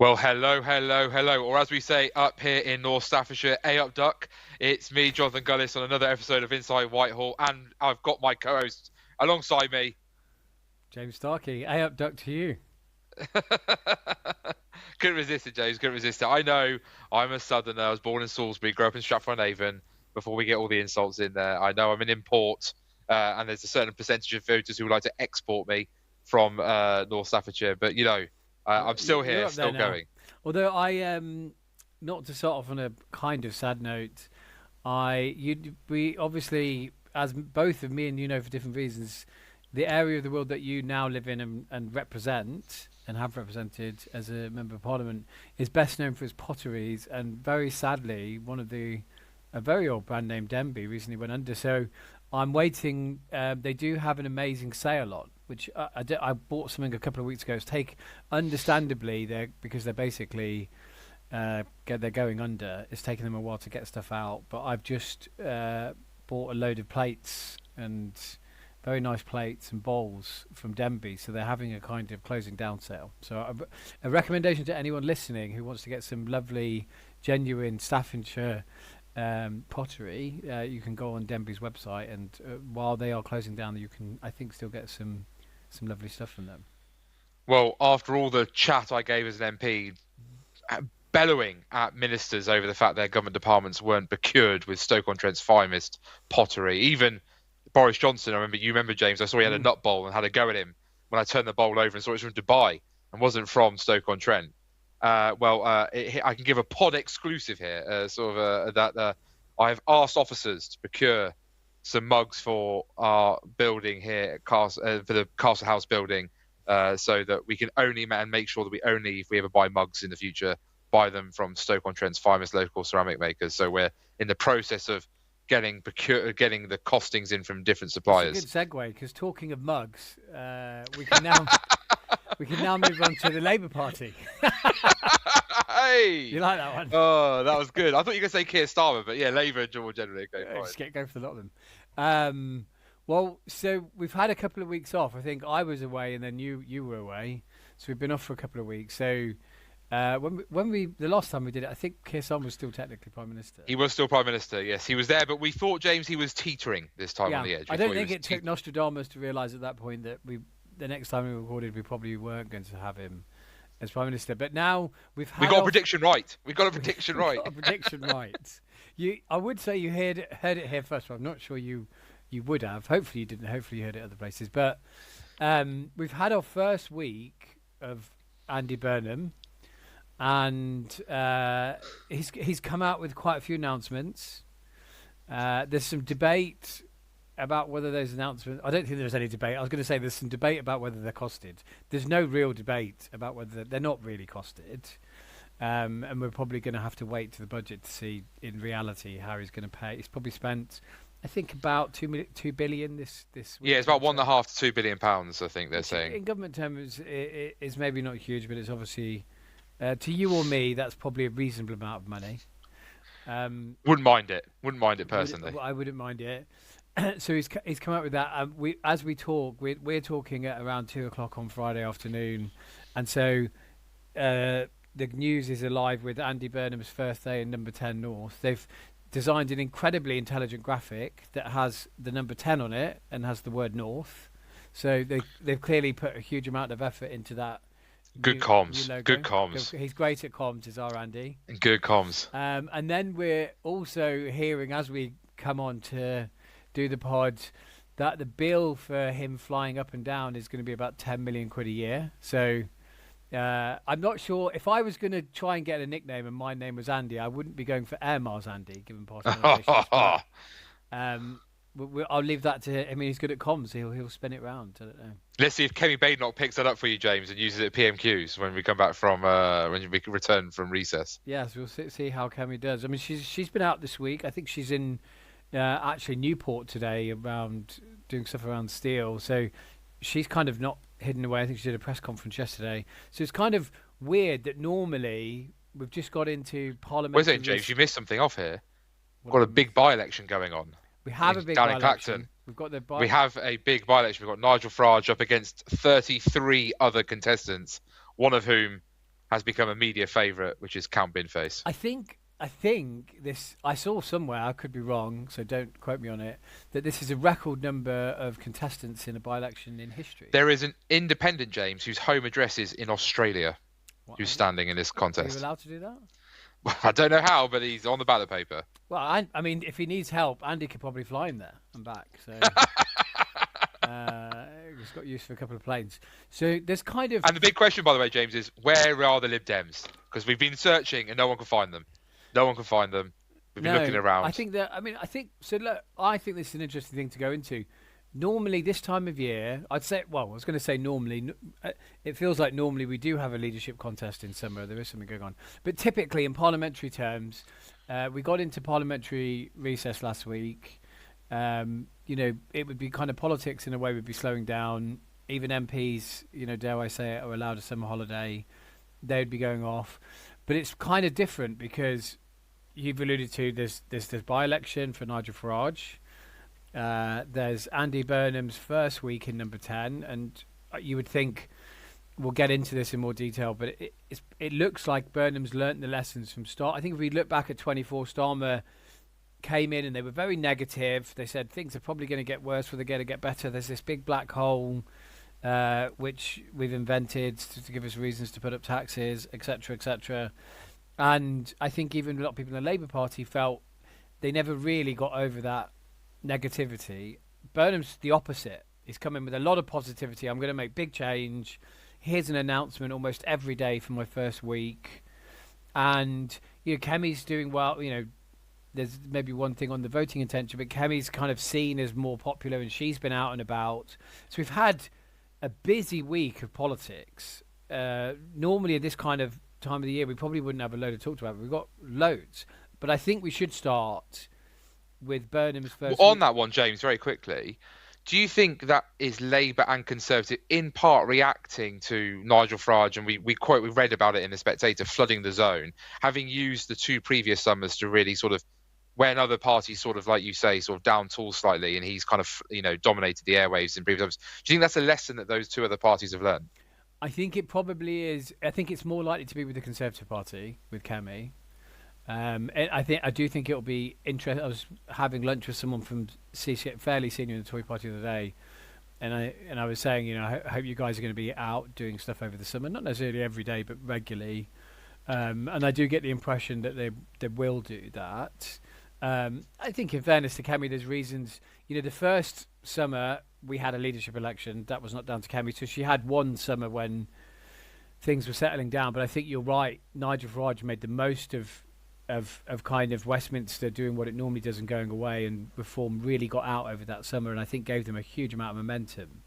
Well, hello, hello, hello. Or as we say up here in North Staffordshire, A up duck. It's me, Jonathan Gullis, on another episode of Inside Whitehall, and I've got my co-host alongside me. James Starkey, A up duck to you. Couldn't resist it, James. Couldn't resist it. I know I'm a southerner. I was born in Salisbury, grew up in Stratford-on-Avon. Before we get all the insults in there, I know I'm an import, and there's a certain percentage of voters who would like to export me from North Staffordshire. But I'm still You're here, up there still now. going. Although not to start off on a kind of sad note, we obviously, as both of me and you know for different reasons, the area of the world that you now live in and represent and have represented as a member of parliament is best known for its potteries, and very sadly, a very old brand name Denby recently went under. So I'm waiting. They do have an amazing sale on, which I bought something a couple of weeks ago. Understandably, because they're basically they're going under. It's taking them a while to get stuff out, but I've just bought a load of plates and very nice plates and bowls from Denby. So they're having a kind of closing down sale. So a recommendation to anyone listening who wants to get some lovely, genuine Staffordshire pottery, you can go on Denby's website, and while they are closing down, you can, I think, still get some lovely stuff from them. Well, after all the chat I gave as an MP, bellowing at ministers over the fact their government departments weren't procured with Stoke-on-Trent's finest pottery. Even Boris Johnson, you remember, James, I saw he had a nut bowl and had a go at him when I turned the bowl over and saw it was from Dubai and wasn't from Stoke-on-Trent. I can give a pod exclusive here, that I have asked officers to procure some mugs for our building here at for the Castle House building, so that we can only make sure that we only, if we ever buy mugs in the future, buy them from Stoke-on-Trent's finest local ceramic makers. So we're in the process of getting the costings in from different suppliers. It's a good segue, because talking of mugs, we can now move on to the Labour Party. Hey, you like that one? Oh, that was good. I thought you were going to say Keir Starmer, but yeah, Labour more generally. Okay, just go for a lot of them. Well, so we've had a couple of weeks off. I think I was away, and then you were away, so we've been off for a couple of weeks. So the last time we did it, I think Keir Starmer was still technically Prime Minister. He was still Prime Minister, yes, he was there, but we thought, James, he was teetering this time on the edge. I don't think it took Nostradamus to realise at that point that the next time we recorded, we probably weren't going to have him as Prime Minister. But now we got a prediction right. We got a prediction right. Got a prediction right. I would say you heard it here first, but I'm not sure you would have. Hopefully you didn't. Hopefully you heard it other places. But we've had our first week of Andy Burnham, and he's come out with quite a few announcements. There's some debate about whether those announcements... I don't think there's any debate. I was going to say there's some debate about whether they're costed. There's no real debate about whether they're not really costed. And we're probably going to have to wait to the budget to see in reality how he's going to pay. He's probably spent, I think, about 2 billion this week. Yeah, it's about £1.5 to £2 billion, I think they're saying. In government terms, it's maybe not huge, but it's obviously... to you or me, that's probably a reasonable amount of money. Wouldn't mind it personally. I wouldn't mind it. So he's come up with that. As we talk, we're talking at around 2:00 on Friday afternoon, and so the news is alive with Andy Burnham's first day in Number 10 North. They've designed an incredibly intelligent graphic that has the number 10 on it and has the word North. So they've clearly put a huge amount of effort into that. Good comms. Good comms. He's great at comms, is our Andy. Good comms. And then we're also hearing, as we come on to do the pod, that the bill for him flying up and down is going to be about 10 million quid a year. So I'm not sure if I was going to try and get a nickname and my name was Andy, I wouldn't be going for Airmiles Andy, given past relations. I'll leave that to him. I mean, he's good at comms. He'll spin it round. I don't know. Let's see if Kemi Badenoch picks that up for you, James, and uses it at PMQs when we come back from when we return from recess. Yes, we'll see how Kemi does. I mean, she's been out this week. I think she's in actually Newport today, around doing stuff around steel. So she's kind of not hidden away. I think she did a press conference yesterday. So it's kind of weird that normally we've just got into Parliament. What's it, James? You missed something off here. We've got a big by-election going on. We have a big by-election. We have a big by-election. We've got Nigel Farage up against 33 other contestants, one of whom has become a media favourite, which is Count Binface. I think this. I saw somewhere. I could be wrong, so don't quote me on it. That this is a record number of contestants in a by-election in history. There is an independent James whose home address is in Australia, What, who's standing in this are you contest. allowed to do that? I don't know how, but he's on the ballot paper. Well, I mean, if he needs help, Andy could probably fly him there and back. So he's got use for a couple of planes. So there's kind of And the big question, by the way, James, is where are the Lib Dems? Because we've been searching and no one can find them. No one can find them. We've been looking around. I think that. I mean, I think so. Look, I think this is an interesting thing to go into. Normally, this time of year, I'd say. Well, I was going to say normally. It feels like normally we do have a leadership contest in summer. There is something going on, but typically in parliamentary terms, we got into parliamentary recess last week. It would be kind of politics in a way would be slowing down. Even MPs, dare I say it, are allowed a summer holiday. They would be going off, but it's kind of different because you've alluded to this by-election for Nigel Farage. There's Andy Burnham's first week in number 10, and you would think we'll get into this in more detail, but it looks like Burnham's learnt the lessons from start. I think if we look back at 24, Starmer came in and they were very negative. They said things are probably going to get worse, but they're going to get better. There's this big black hole which we've invented to give us reasons to put up taxes, etc., etc. And I think even a lot of people in the Labour Party felt they never really got over that negativity. Burnham's the opposite. He's coming with a lot of positivity. I'm going to make big change. Here's an announcement almost every day for my first week. And, Kemi's doing well. There's maybe one thing on the voting intention, but Kemi's kind of seen as more popular and she's been out and about. So we've had a busy week of politics. Normally at this kind of time of the year, we probably wouldn't have a load to talk about. We've got loads. But I think we should start with Burnham's first Well, on week. that one, James, very quickly, do you think that is Labour and Conservative in part reacting to Nigel Farage, and we read about it in The Spectator, flooding the zone, having used the two previous summers to really sort of, when other parties sort of, like you say, sort of down tools slightly, and he's kind of, dominated the airwaves in previous summers. Do you think that's a lesson that those two other parties have learned? I think it probably is. I think it's more likely to be with the Conservative Party, with Kemi. I do think it'll be interesting. I was having lunch with someone from fairly senior in the Tory Party the other day, and I was saying, I hope you guys are going to be out doing stuff over the summer, not necessarily every day, but regularly. And I do get the impression that they will do that. I think, in fairness to Kemi, there's reasons. The first summer we had a leadership election. That was not down to Kemi, so she had one summer when things were settling down. But I think you're right. Nigel Farage made the most of kind of Westminster doing what it normally does and going away, and Reform really got out over that summer, and I think gave them a huge amount of momentum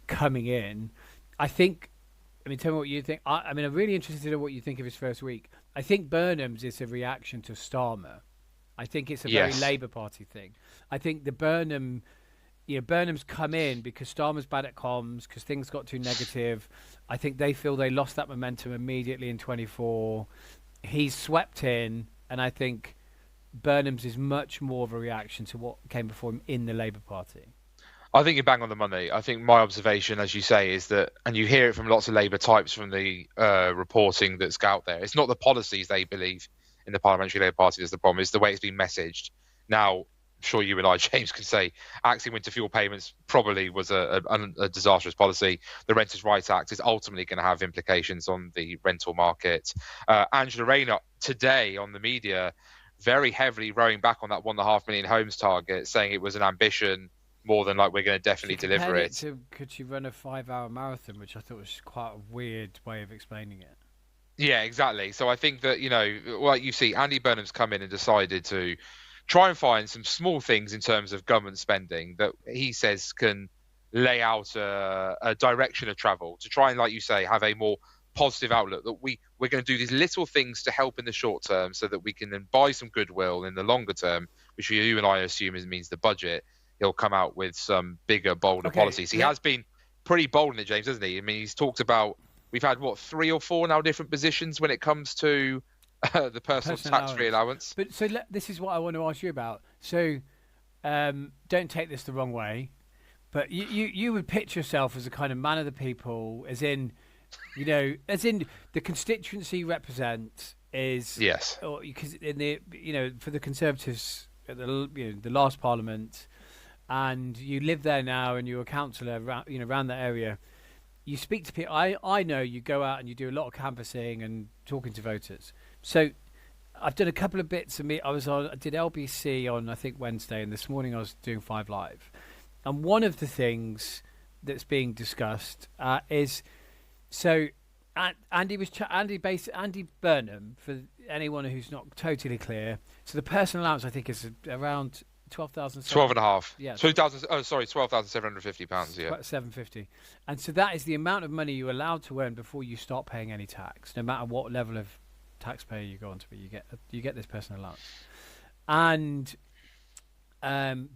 coming in. Tell me what you think. I'm really interested to know what you think of his first week. I think Burnham's is a reaction to Starmer. I think it's a very Labour Party thing. I think the Burnham's come in because Starmer's bad at comms, because things got too negative. I think they feel they lost that momentum immediately in 24. He's swept in, and I think Burnham's is much more of a reaction to what came before him in the Labour Party. I think you're bang on the money. I think my observation, as you say, is that, and you hear it from lots of Labour types from the reporting that's out there, it's not the policies they believe in the Parliamentary Labour Party that's the problem, it's the way it's been messaged. Now, I'm sure you and I, James, can say axing winter fuel payments probably was a disastrous policy. The Renters' Rights Act is ultimately going to have implications on the rental market. Angela Rayner today on the media very heavily rowing back on that 1.5 million homes target, saying it was an ambition more than like we're going to definitely deliver it. Could she run a 5-hour marathon, which I thought was quite a weird way of explaining it. Yeah, exactly. So I think that, like you see, Andy Burnham's come in and decided to try and find some small things in terms of government spending that he says can lay out a direction of travel to try and, like you say, have a more positive outlook, that we're going to do these little things to help in the short term so that we can then buy some goodwill in the longer term, which you and I assume means the budget. He'll come out with some bigger, bolder policies. He has been pretty bold in it, James, hasn't he? I mean, he's talked about, we've had, 3 or 4 now different positions when it comes to the personal tax-free allowance. But so this is what I want to ask you about. So don't take this the wrong way, but you would pitch yourself as a kind of man of the people, as in As in the constituency you represent is, Yes. because in the for the Conservatives at the last Parliament, and you live there now, and you're a councillor around that area. You speak to people. I know you go out and you do a lot of canvassing and talking to voters. So I've done a couple of bits of me. I did LBC on I think Wednesday, and this morning I was doing 5 Live. And one of the things that's being discussed is so Andy Burnham, for anyone who's not totally clear. So the personal allowance I think is around 12,000. 12 and a half. Yeah, 2,000. Oh, sorry, £12,750. Yeah. 750. And so that is the amount of money you're allowed to earn before you start paying any tax, no matter what level of taxpayer you go on to be. You get this personal allowance. And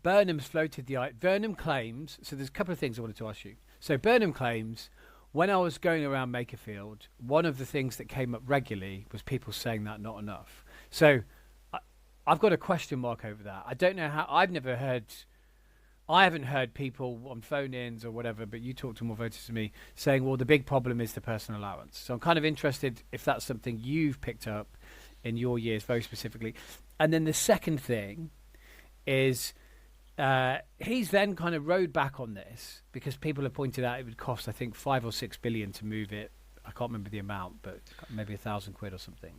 Burnham's floated the idea. Burnham claims. So there's a couple of things I wanted to ask you. So Burnham claims, when I was going around Makerfield, one of the things that came up regularly was people saying that not enough. So I've got a question mark over that. I don't know how. I haven't heard people on phone-ins or whatever, but you talk to more voters than me, saying, well, the big problem is the personal allowance. So I'm kind of interested if that's something you've picked up in your years very specifically. And then the second thing is he's then kind of rode back on this because people have pointed out it would cost, I think, 5 or 6 billion to move it. I can't remember the amount, but maybe £1,000 or something.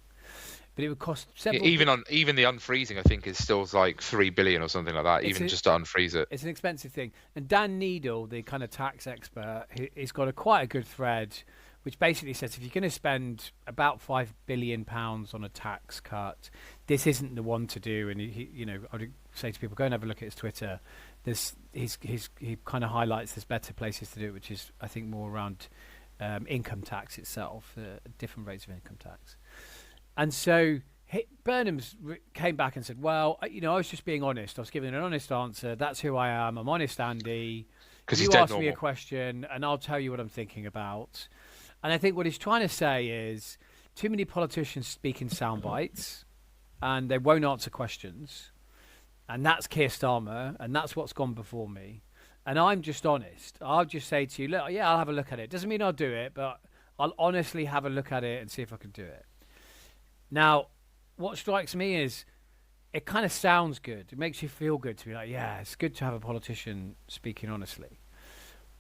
But it would cost several. Even the unfreezing, I think, is still like 3 billion or something like that. Just to unfreeze it, it's an expensive thing. And Dan Needle, the kind of tax expert, he's got quite a good thread, which basically says if you're going to spend about £5 billion on a tax cut, this isn't the one to do. And I would say to people, go and have a look at his Twitter. He kind of highlights there's better places to do it, which is I think more around income tax itself, different rates of income tax. And so Burnham's came back and said, well, I was just being honest. I was giving an honest answer. That's who I am. I'm honest, Andy. Because you asked me a question, and I'll tell you what I'm thinking about. And I think what he's trying to say is too many politicians speak in sound bites, and they won't answer questions. And that's Keir Starmer, and that's what's gone before me. And I'm just honest. I'll just say to you, look, yeah, I'll have a look at it. Doesn't mean I'll do it, but I'll honestly have a look at it and see if I can do it. Now, what strikes me is it kind of sounds good. It makes you feel good to be like, yeah, it's good to have a politician speaking honestly.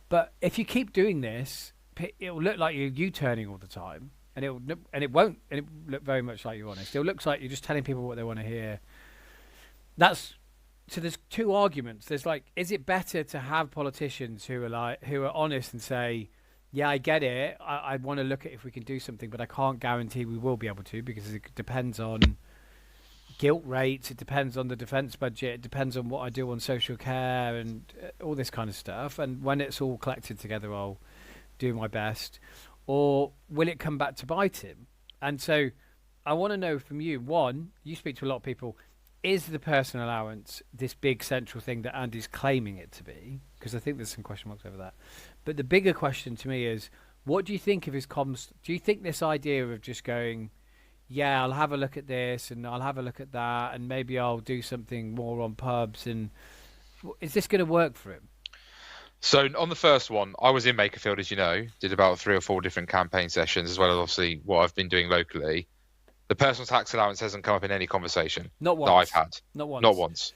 But if you keep doing this, it will look like you're U-turning all the time, and it won't look very much like you're honest. It looks like you're just telling people what they want to hear. So there's two arguments. There's like, is it better to have politicians who are honest and say, yeah, I get it. I want to look at if we can do something, but I can't guarantee we will be able to because it depends on guilt rates. It depends on the defence budget. It depends on what I do on social care and all this kind of stuff. And when it's all collected together, I'll do my best. Or will it come back to bite him? And so I want to know from you, one, you speak to a lot of people, is the personal allowance this big central thing that Andy's claiming it to be? Because I think there's some question marks over that. But the bigger question to me is, what do you think of his comms? Do you think this idea of just going, yeah, I'll have a look at this and I'll have a look at that and maybe I'll do something more on pubs, and is this going to work for him? So on the first one, I was in Makerfield, as you know, did about 3 or 4 different campaign sessions, as well as obviously what I've been doing locally. The personal tax allowance hasn't come up in any conversation Not once. that I've had. Not once. Not once.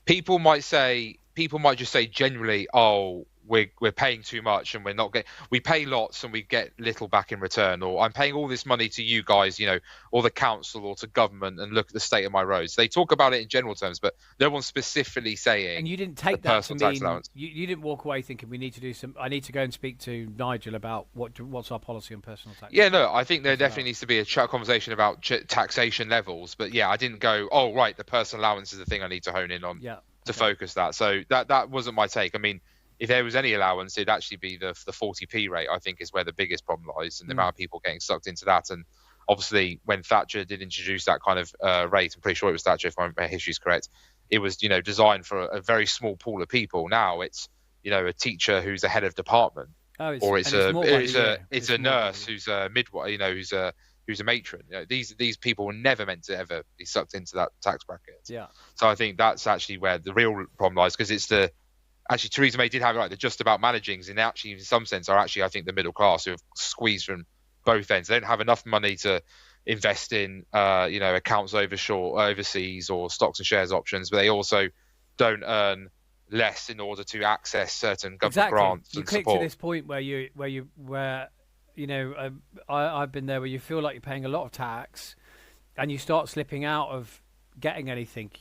People might just say generally, oh, we're paying too much and we're not getting. We pay lots and we get little back in return, or I'm paying all this money to you guys, or the council or to government, and look at the state of my roads. They talk about it in general terms, but no one's specifically saying. And you didn't take that to mean you didn't walk away thinking we need to do some. I need to go and speak to Nigel about what's our policy on personal tax. Yeah, no, I think there definitely needs to be a conversation about taxation levels, but yeah, I didn't go, oh right, the personal allowance is the thing I need to hone in on to focus that. So that wasn't my take. I mean, if there was any allowance, it'd actually be the 40p rate, I think, is where the biggest problem lies, and the amount of people getting sucked into that. And obviously, when Thatcher did introduce that kind of rate, I'm pretty sure it was Thatcher, if my history is correct, it was, designed for a very small pool of people. Now it's, a teacher who's a head of department, or it's a nurse who's a midwife, who's a matron. These people were never meant to ever be sucked into that tax bracket. Yeah. So I think that's actually where the real problem lies, because it's actually Theresa May did have it right. They're just about managings, and actually, in some sense, are actually, I think, the middle class who have squeezed from both ends. They don't have enough money to invest in, accounts overseas or stocks and shares options, but they also don't earn less in order to access certain government Exactly. grants You and click to support. this point where I've been there, where you feel like you're paying a lot of tax, and you start slipping out of getting anything.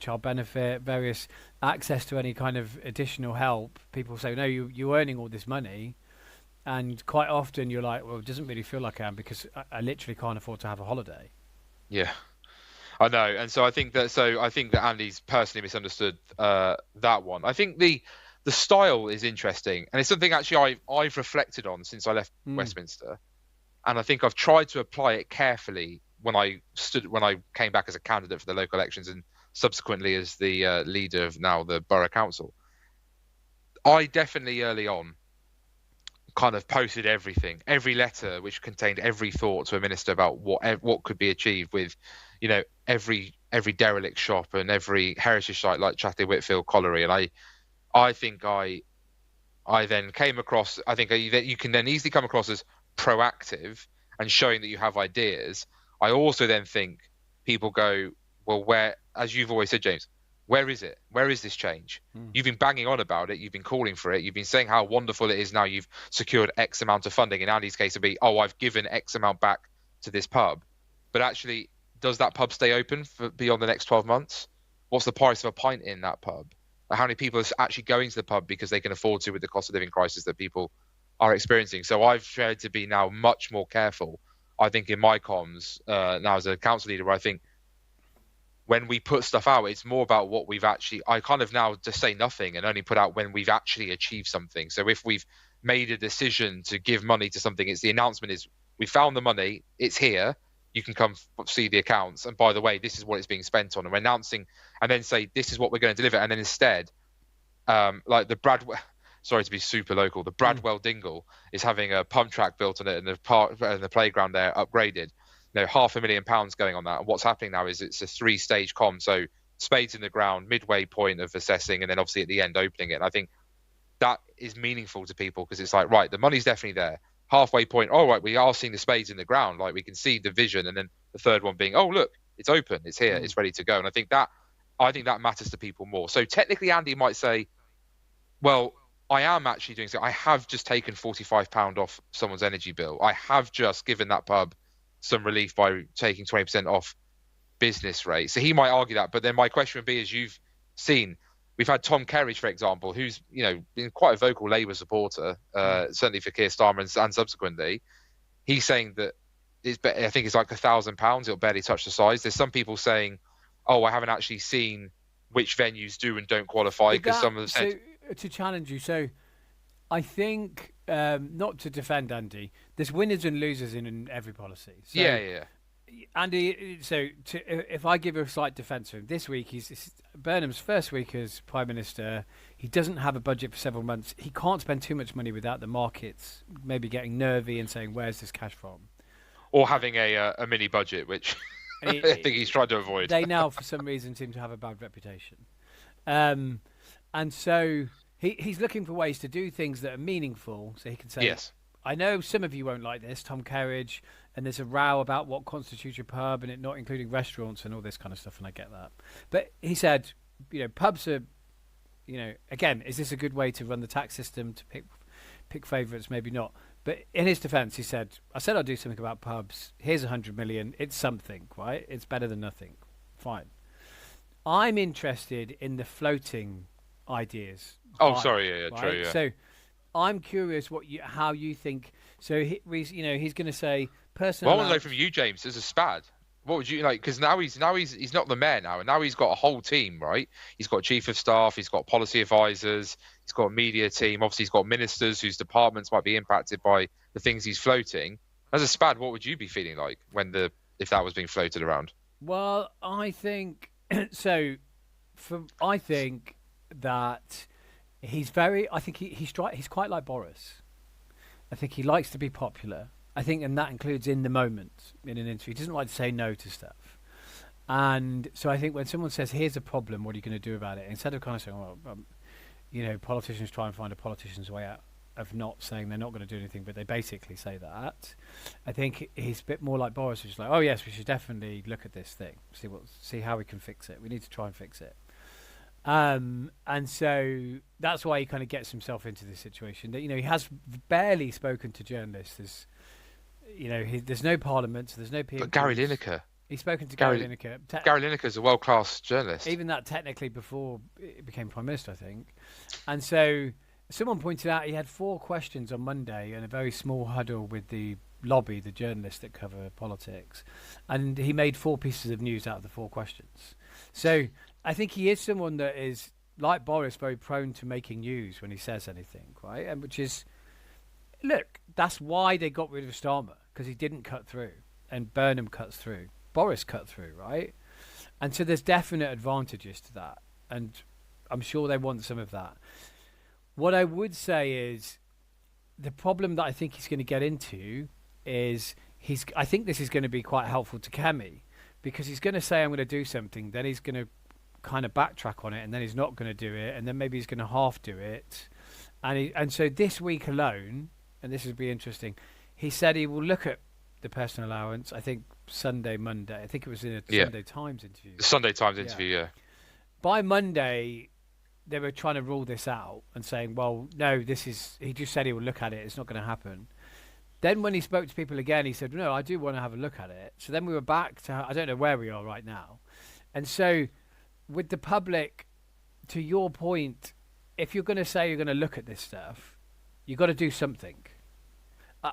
Child benefit, various access to any kind of additional help. People say, no, you're earning all this money, and quite often you're like, well, it doesn't really feel like I am, because I literally can't afford to have a holiday. Yeah. I know, and I think that Andy's personally misunderstood that one. I think the style is interesting, and it's something actually I've reflected on since I left Mm. Westminster, and I think I've tried to apply it carefully when I came back as a candidate for the local elections and subsequently as the leader of now the borough council. I definitely early on kind of posted everything, every letter which contained every thought to a minister about what could be achieved with, every derelict shop and every heritage site like Chatham Whitfield Colliery. And I think I then came across. I think that you can then easily come across as proactive and showing that you have ideas. I also then think people go, well, where, as you've always said, James, where is it? Where is this change? Mm. You've been banging on about it. You've been calling for it. You've been saying how wonderful it is now you've secured X amount of funding. In Andy's case, it'd be, oh, I've given X amount back to this pub. But actually, does that pub stay open for beyond the next 12 months? What's the price of a pint in that pub? How many people are actually going to the pub because they can afford to with the cost of living crisis that people are experiencing? So I've tried to be now much more careful. I think in my comms now as a council leader, where I think when we put stuff out, it's more about what we've actually. I kind of now just say nothing and only put out when we've actually achieved something. So if we've made a decision to give money to something, it's the announcement is we found the money, it's here. You can come see the accounts, and by the way, this is what it's being spent on. And we're announcing, and then say this is what we're going to deliver, and then instead, like the Bradwell. Sorry to be super local. The Mm. Bradwell Dingle is having a pump track built on it, and the park and the playground there upgraded. £500,000 going on that. And what's happening now is it's a 3-stage com. So spades in the ground, midway point of assessing, and then obviously at the end opening it. And I think that is meaningful to people because it's like, right, the money's definitely there. Halfway point, all right, we are seeing the spades in the ground, like we can see the vision, and then the third one being, oh look, it's open, it's here, Mm. it's ready to go. And I think that matters to people more. So technically, Andy might say, well, I am actually doing so. I have just taken £45 off someone's energy bill. I have just given that pub some relief by taking 20% off business rate. So he might argue that. But then my question would be, as you've seen, we've had Tom Kerridge, for example, who's been quite a vocal Labour supporter, Mm. certainly for Keir Starmer and subsequently. He's saying that I think it's like £1,000. It'll barely touch the size. There's some people saying, oh, I haven't actually seen which venues do and don't qualify But because that some of them so said, to challenge you, so I think, not to defend Andy, there's winners and losers in every policy. yeah, So yeah, Andy, if I give a slight defence of him, this week it's Burnham's first week as Prime Minister. He doesn't have a budget for several months. He can't spend too much money without the markets maybe getting nervy and saying, "Where's this cash from?" or having a mini budget, which And I think he's tried to avoid. they now, for some reason, seem to have a bad reputation. Um, and so he's looking for ways to do things that are meaningful, so he can say, Yes. I know some of you won't like this, Tom Kerridge, and there's a row about what constitutes a pub and it not including restaurants and all this kind of stuff, and I get that. But he said, pubs are, again, is this a good way to run the tax system to pick favourites? Maybe not. But in his defence, he said, I said I'd do something about pubs. Here's 100 million. It's something, right? It's better than nothing. Fine. I'm interested in the floating ideas. Oh, Vibe, sorry. Yeah, right? true. Yeah. So I'm curious how you think. So he's going to say Well, personal. I want to know from you, James, as a SPAD, what would you like? Because now he's not the mayor now, and now he's got a whole team, right? He's got chief of staff, he's got policy advisors, he's got a media team. Obviously, he's got ministers whose departments might be impacted by the things he's floating. As a SPAD, what would you be feeling like if that was being floated around? Well, I think so. I think that he's very. I think he's quite like Boris. I think he likes to be popular. I think, and that includes in the moment in an interview. He doesn't like to say no to stuff. And so I think when someone says, "Here's a problem. What are you going to do about it?" Instead of kind of saying, "Well, politicians try and find a politician's way out of not saying they're not going to do anything, but they basically say that. I think he's a bit more like Boris, which is like, oh yes, we should definitely look at this thing, see how we can fix it. We need to try and fix it. And so that's why he kind of gets himself into this situation. That he has barely spoken to journalists. There's no parliament, so there's no people. But Gary Lineker. He's spoken to Gary Lineker. Gary Lineker is a world-class journalist. Even that technically before he became Prime Minister, I think. And so someone pointed out he had 4 questions on Monday in a very small huddle with the lobby, the journalists that cover politics. And he made 4 pieces of news out of the 4 questions. So I think he is someone that is, like Boris, very prone to making news when he says anything, right? And which is, look, that's why they got rid of Starmer, because he didn't cut through. And Burnham cuts through. Boris cut through, right? And so there's definite advantages to that, and I'm sure they want some of that. What I would say is the problem that I think he's going to get into is I think this is going to be quite helpful to Kemi, because he's going to say I'm going to do something, then he's going to kind of backtrack on it, and then he's not going to do it, and then maybe he's going to half do it, and so this week alone, and this would be interesting, he said he will look at the personal allowance, I think Monday. I think it was in a Sunday Times interview. The Sunday Times interview, yeah. By Monday, they were trying to rule this out and saying, well, no, he just said he will look at it. It's not going to happen. Then when he spoke to people again, he said, no, I do want to have a look at it. So then we were back to, I don't know where we are right now. And so with the public, to your point, if you're going to say you're going to look at this stuff, you've got to do something.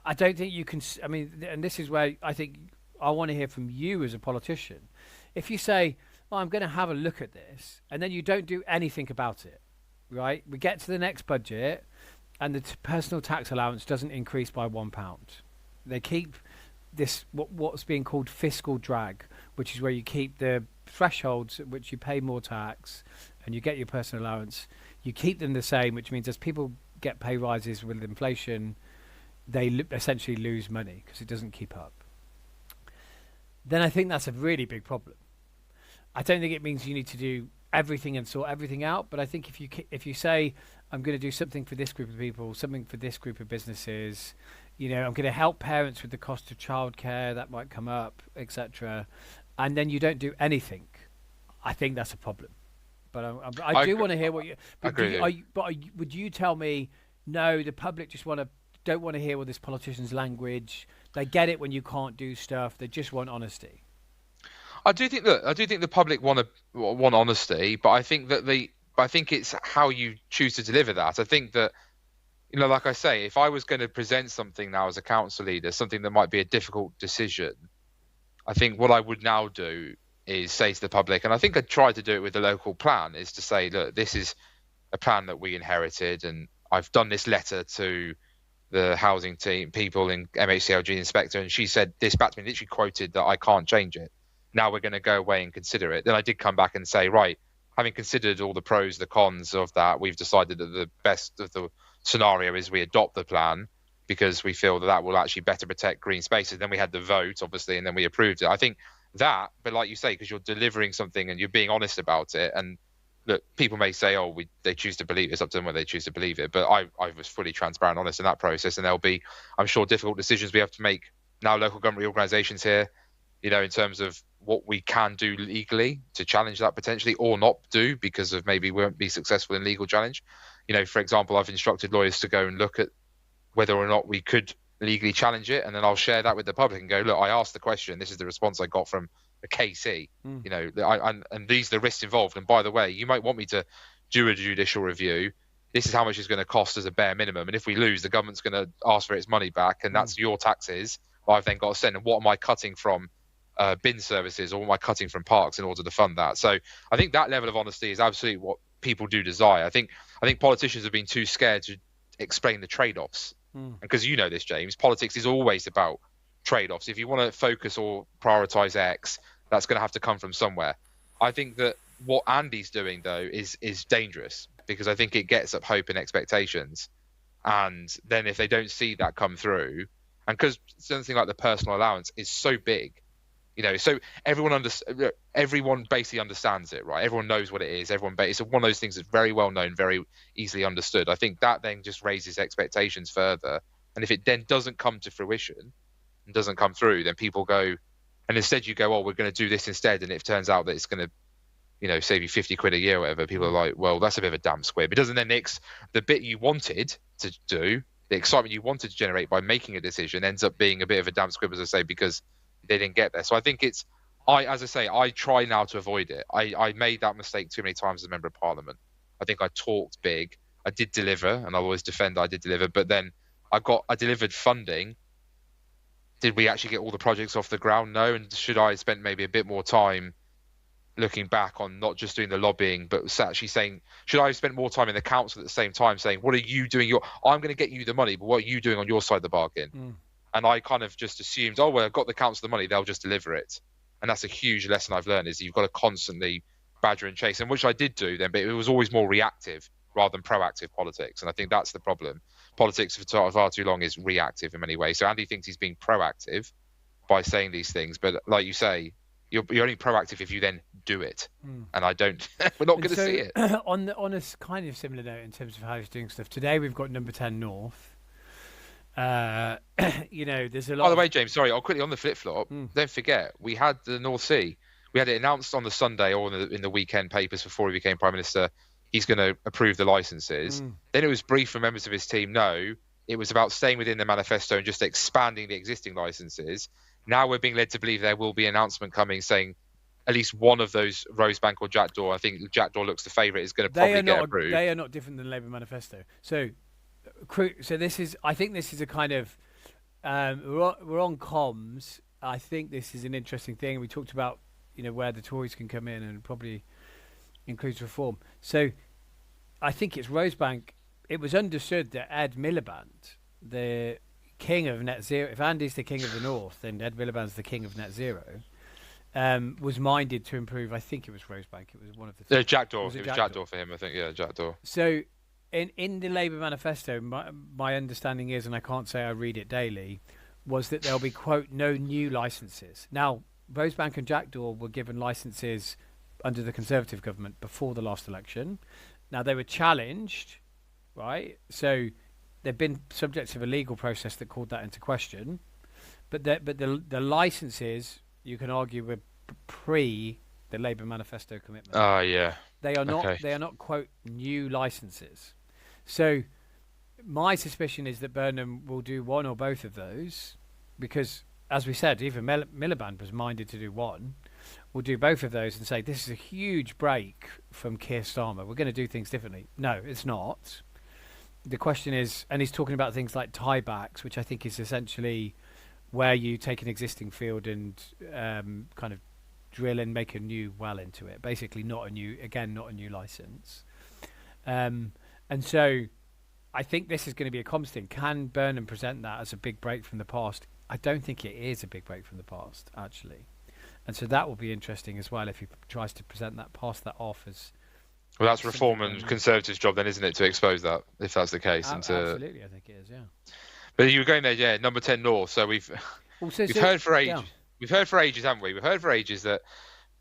I don't think you can. I mean, and this is where I think I want to hear from you as a politician. If you say, oh, I'm going to have a look at this, and then you don't do anything about it, right? We get to the next budget, and the personal tax allowance doesn't increase by £1. They keep this, what's being called fiscal drag, which is where you keep the thresholds at which you pay more tax, and you get your personal allowance. You keep them the same, which means as people get pay rises with inflation, they essentially lose money because it doesn't keep up. Then I think that's a really big problem. I don't think it means you need to do everything and sort everything out, but I think if you say, I'm going to do something for this group of people, something for this group of businesses, I'm going to help parents with the cost of childcare, that might come up, etc., and then you don't do anything, I think that's a problem. But I do want to hear what you... Would you tell me, no, the public just don't want to hear all this politician's language. They get it when you can't do stuff. They just want honesty. I do think the public want honesty, but I think it's how you choose to deliver that. I think that, like I say, if I was going to present something now as a council leader, something that might be a difficult decision, I think what I would now do is say to the public, and I think I tried to do it with the local plan, is to say, look, this is a plan that we inherited, and I've done this letter to the housing team people in MHCLG inspector, and she said this back to me, literally quoted that I can't change it. Now we're going to go away and consider it. Then I did come back and say, right, having considered all the pros, the cons of that, we've decided that the best of the scenario is we adopt the plan because we feel that will actually better protect green spaces. Then we had the vote, obviously, and then we approved it. I think that, but like you say, because you're delivering something and you're being honest about it, and look, people may say, oh, they choose to believe it. It's up to them whether they choose to believe it. But I was fully transparent, honest in that process. And there'll be, I'm sure, difficult decisions we have to make now, local government reorganisations here, in terms of what we can do legally to challenge that potentially, or not do because of maybe we won't be successful in legal challenge. For example, I've instructed lawyers to go and look at whether or not we could legally challenge it. And then I'll share that with the public and go, look, I asked the question. This is the response I got from a KC, and these are the risks involved. And by the way, you might want me to do a judicial review. This is how much it's going to cost as a bare minimum. And if we lose, the government's going to ask for its money back, and that's your taxes. I've then got to send. And what am I cutting from bin services, or what am I cutting from parks in order to fund that? So I think that level of honesty is absolutely what people do desire. I think politicians have been too scared to explain the trade-offs. Because this, James, politics is always about trade-offs. If you want to focus or prioritize X, that's going to have to come from somewhere. I think that what Andy's doing, though, is dangerous, because I think it gets up hope and expectations. And then if they don't see that come through, and because something like the personal allowance is so big, So everyone basically understands it, right? Everyone knows what it is. It's one of those things that's very well known, very easily understood. I think that then just raises expectations further. And if it then doesn't come to fruition and doesn't come through, then people go, and instead you go, oh, we're going to do this instead. And it turns out that it's going to, save you 50 quid a year or whatever. People are like, well, that's a bit of a damn squib. It doesn't then the bit you wanted to do, the excitement you wanted to generate by making a decision ends up being a bit of a damn squib, as I say, because they didn't get there. So I think as I say, I try now to avoid it. I made that mistake too many times as a member of parliament. I think I talked big. I did deliver, and I always defend that I did deliver, but then I delivered funding. Did we actually get all the projects off the ground? No. And should I have spent maybe a bit more time looking back on not just doing the lobbying, but actually saying, should I have spent more time in the council at the same time saying, what are you doing? I'm going to get you the money, but what are you doing on your side of the bargain? And I kind of just assumed, oh, well, I've got the council the money, they'll just deliver it. And that's a huge lesson I've learned, is you've got to constantly badger and chase, and which I did do then, but it was always more reactive rather than proactive politics. And I think that's the problem. Politics for far too long is reactive in many ways. So Andy thinks he's being proactive by saying these things, but like you say, you're only proactive if you then do it. And I don't. We're not going to see it. On a kind of similar note in terms of how he's doing stuff, today we've got number 10 North. There's a lot. By the way, James, sorry, I'll quickly on the flip flop. Don't forget, we had the North Sea. We had it announced on the Sunday or in the weekend papers before he became Prime Minister. He's going to approve the licenses. Then it was briefed from members of his team. No, it was about staying within the manifesto and just expanding the existing licenses. Now we're being led to believe there will be an announcement coming saying at least one of those, Rosebank or Jackdaw, I think Jackdaw looks the favourite, is going to probably get approved. They are not different than the Labour manifesto. So this is, I think this is a kind of, we're on comms. I think this is an interesting thing. We talked about, where the Tories can come in and probably includes reform. So I think it's Rosebank. It was understood that Ed Miliband, the king of net zero, if Andy's the king of the North, then Ed Miliband's the king of net zero, was minded to improve. I think it was Rosebank. It was one of the Jackdaw. It was Jackdaw for him, I think. Yeah, Jackdaw. So in the Labour manifesto, my understanding is, and I can't say I read it daily, was that there'll be, quote, no new licenses. Now, Rosebank and Jackdaw were given licenses under the Conservative government before the last election. Now, they were challenged, right? So they've been subject of a legal process that called that into question. But the licenses, you can argue, were pre the Labour manifesto commitment. Oh, yeah. They are not. Okay. They are not, quote, new licenses. So my suspicion is that Burnham will do one or both of those, because, as we said, even Miliband was minded to do one. We'll do both of those and say this is a huge break from Keir Starmer. We're going to do things differently. No, it's not. The question is, and he's talking about things like tiebacks, which I think is essentially where you take an existing field and kind of drill and make a new well into it. Basically, not a new license. And so I think this is going to be a comms thing. Can Burnham present that as a big break from the past? I don't think it is a big break from the past, actually. And so that will be interesting as well if he tries to present that, pass that off as... Well, that's Reform and Conservatives' job then, isn't it, to expose that, if that's the case? Absolutely, I think it is, yeah. But you were going there, yeah, number 10 North. So we've heard for ages. Yeah. We've heard for ages, haven't we? We've heard for ages that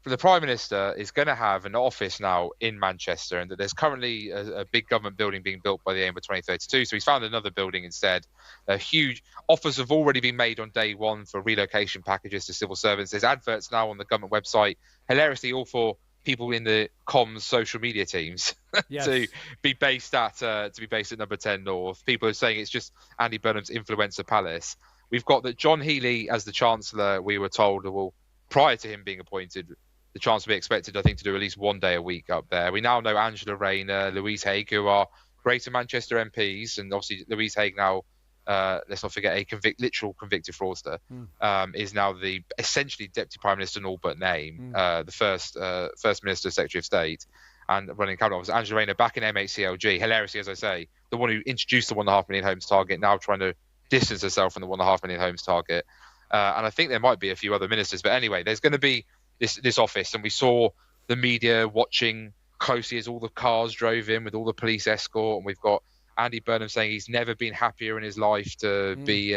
the Prime Minister is going to have an office now in Manchester, and that there's currently a big government building being built by the aim of 2032. So he's found another building instead. Huge offers have already been made on day one for relocation packages to civil servants. There's adverts now on the government website, hilariously all for people in the comms social media teams yes. to be based at number 10 North. People are saying it's just Andy Burnham's influencer palace. We've got that John Healey as the Chancellor, we were told, prior to him being appointed, the Chancellor will be expected, I think, to do at least one day a week up there. We now know Angela Rayner, Louise Haigh, who are Greater Manchester MPs, and obviously Louise Haigh now, let's not forget, a literal convicted fraudster, is now the essentially Deputy Prime Minister in all but name, the first Minister, Secretary of State, and running Cabinet Office. Angela Rayner back in MHCLG, hilariously, as I say, the one who introduced the 1.5 million homes target, now trying to distance herself from the 1.5 million homes target. And I think there might be a few other ministers. But anyway, there's going to be this office, and we saw the media watching closely as all the cars drove in with all the police escort, and we've got Andy Burnham saying he's never been happier in his life to be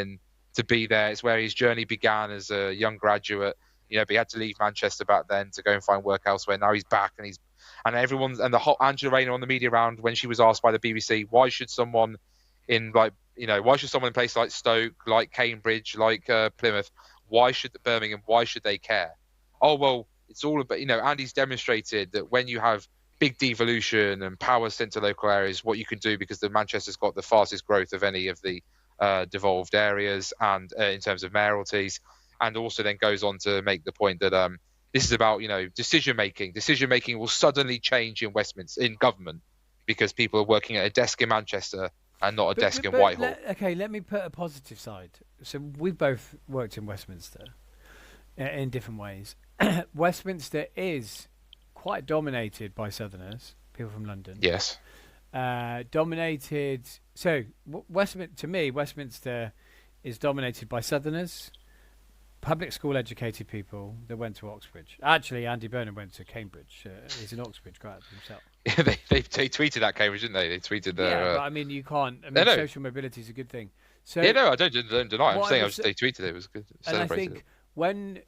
there. It's where his journey began as a young graduate, But he had to leave Manchester back then to go and find work elsewhere. Now he's back, and everyone's and the whole Angela Rayner on the media round when she was asked by the BBC why should someone why should someone in places like Stoke, like Cambridge, like Plymouth, why should they care? Oh well, it's all about Andy's demonstrated that when you have big devolution and power sent to local areas, what you can do, because the Manchester's got the fastest growth of any of the devolved areas, and in terms of mayoralties, and also then goes on to make the point that this is about decision making. Decision making will suddenly change in Westminster in government because people are working at a desk in Manchester and not a desk in Whitehall. Let me put a positive side. So we've both worked in Westminster in different ways. Westminster is quite dominated by Southerners, people from London. Yes. Dominated. So to me, Westminster is dominated by Southerners, public school educated people that went to Oxbridge. Actually, Andy Burnham went to Cambridge. He's an Oxbridge grad himself. they tweeted at Cambridge, didn't they? They tweeted the. Yeah, but I mean, you can't. I mean, social mobility is a good thing. So yeah, no, I don't deny. I'm saying they tweeted it. It was good. And I think when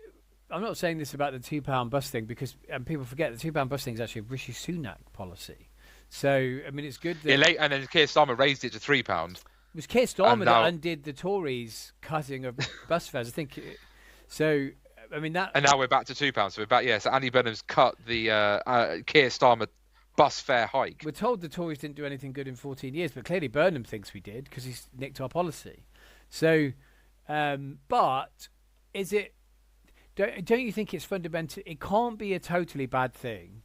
I'm not saying this about the £2 bus thing because people forget the £2 bus thing is actually a Rishi Sunak policy. So I mean, it's good that and then Keir Starmer raised it to £3. It was Keir Starmer that undid the Tories' cutting of bus fares. I think. So I mean that. And now we're back to £2. So we're back. So Andy Burnham's cut the Keir Starmer bus fare hike. We're told the Tories didn't do anything good in 14 years, but clearly Burnham thinks we did because he's nicked our policy. So, but is it? Don't you think it's fundamental? It can't be a totally bad thing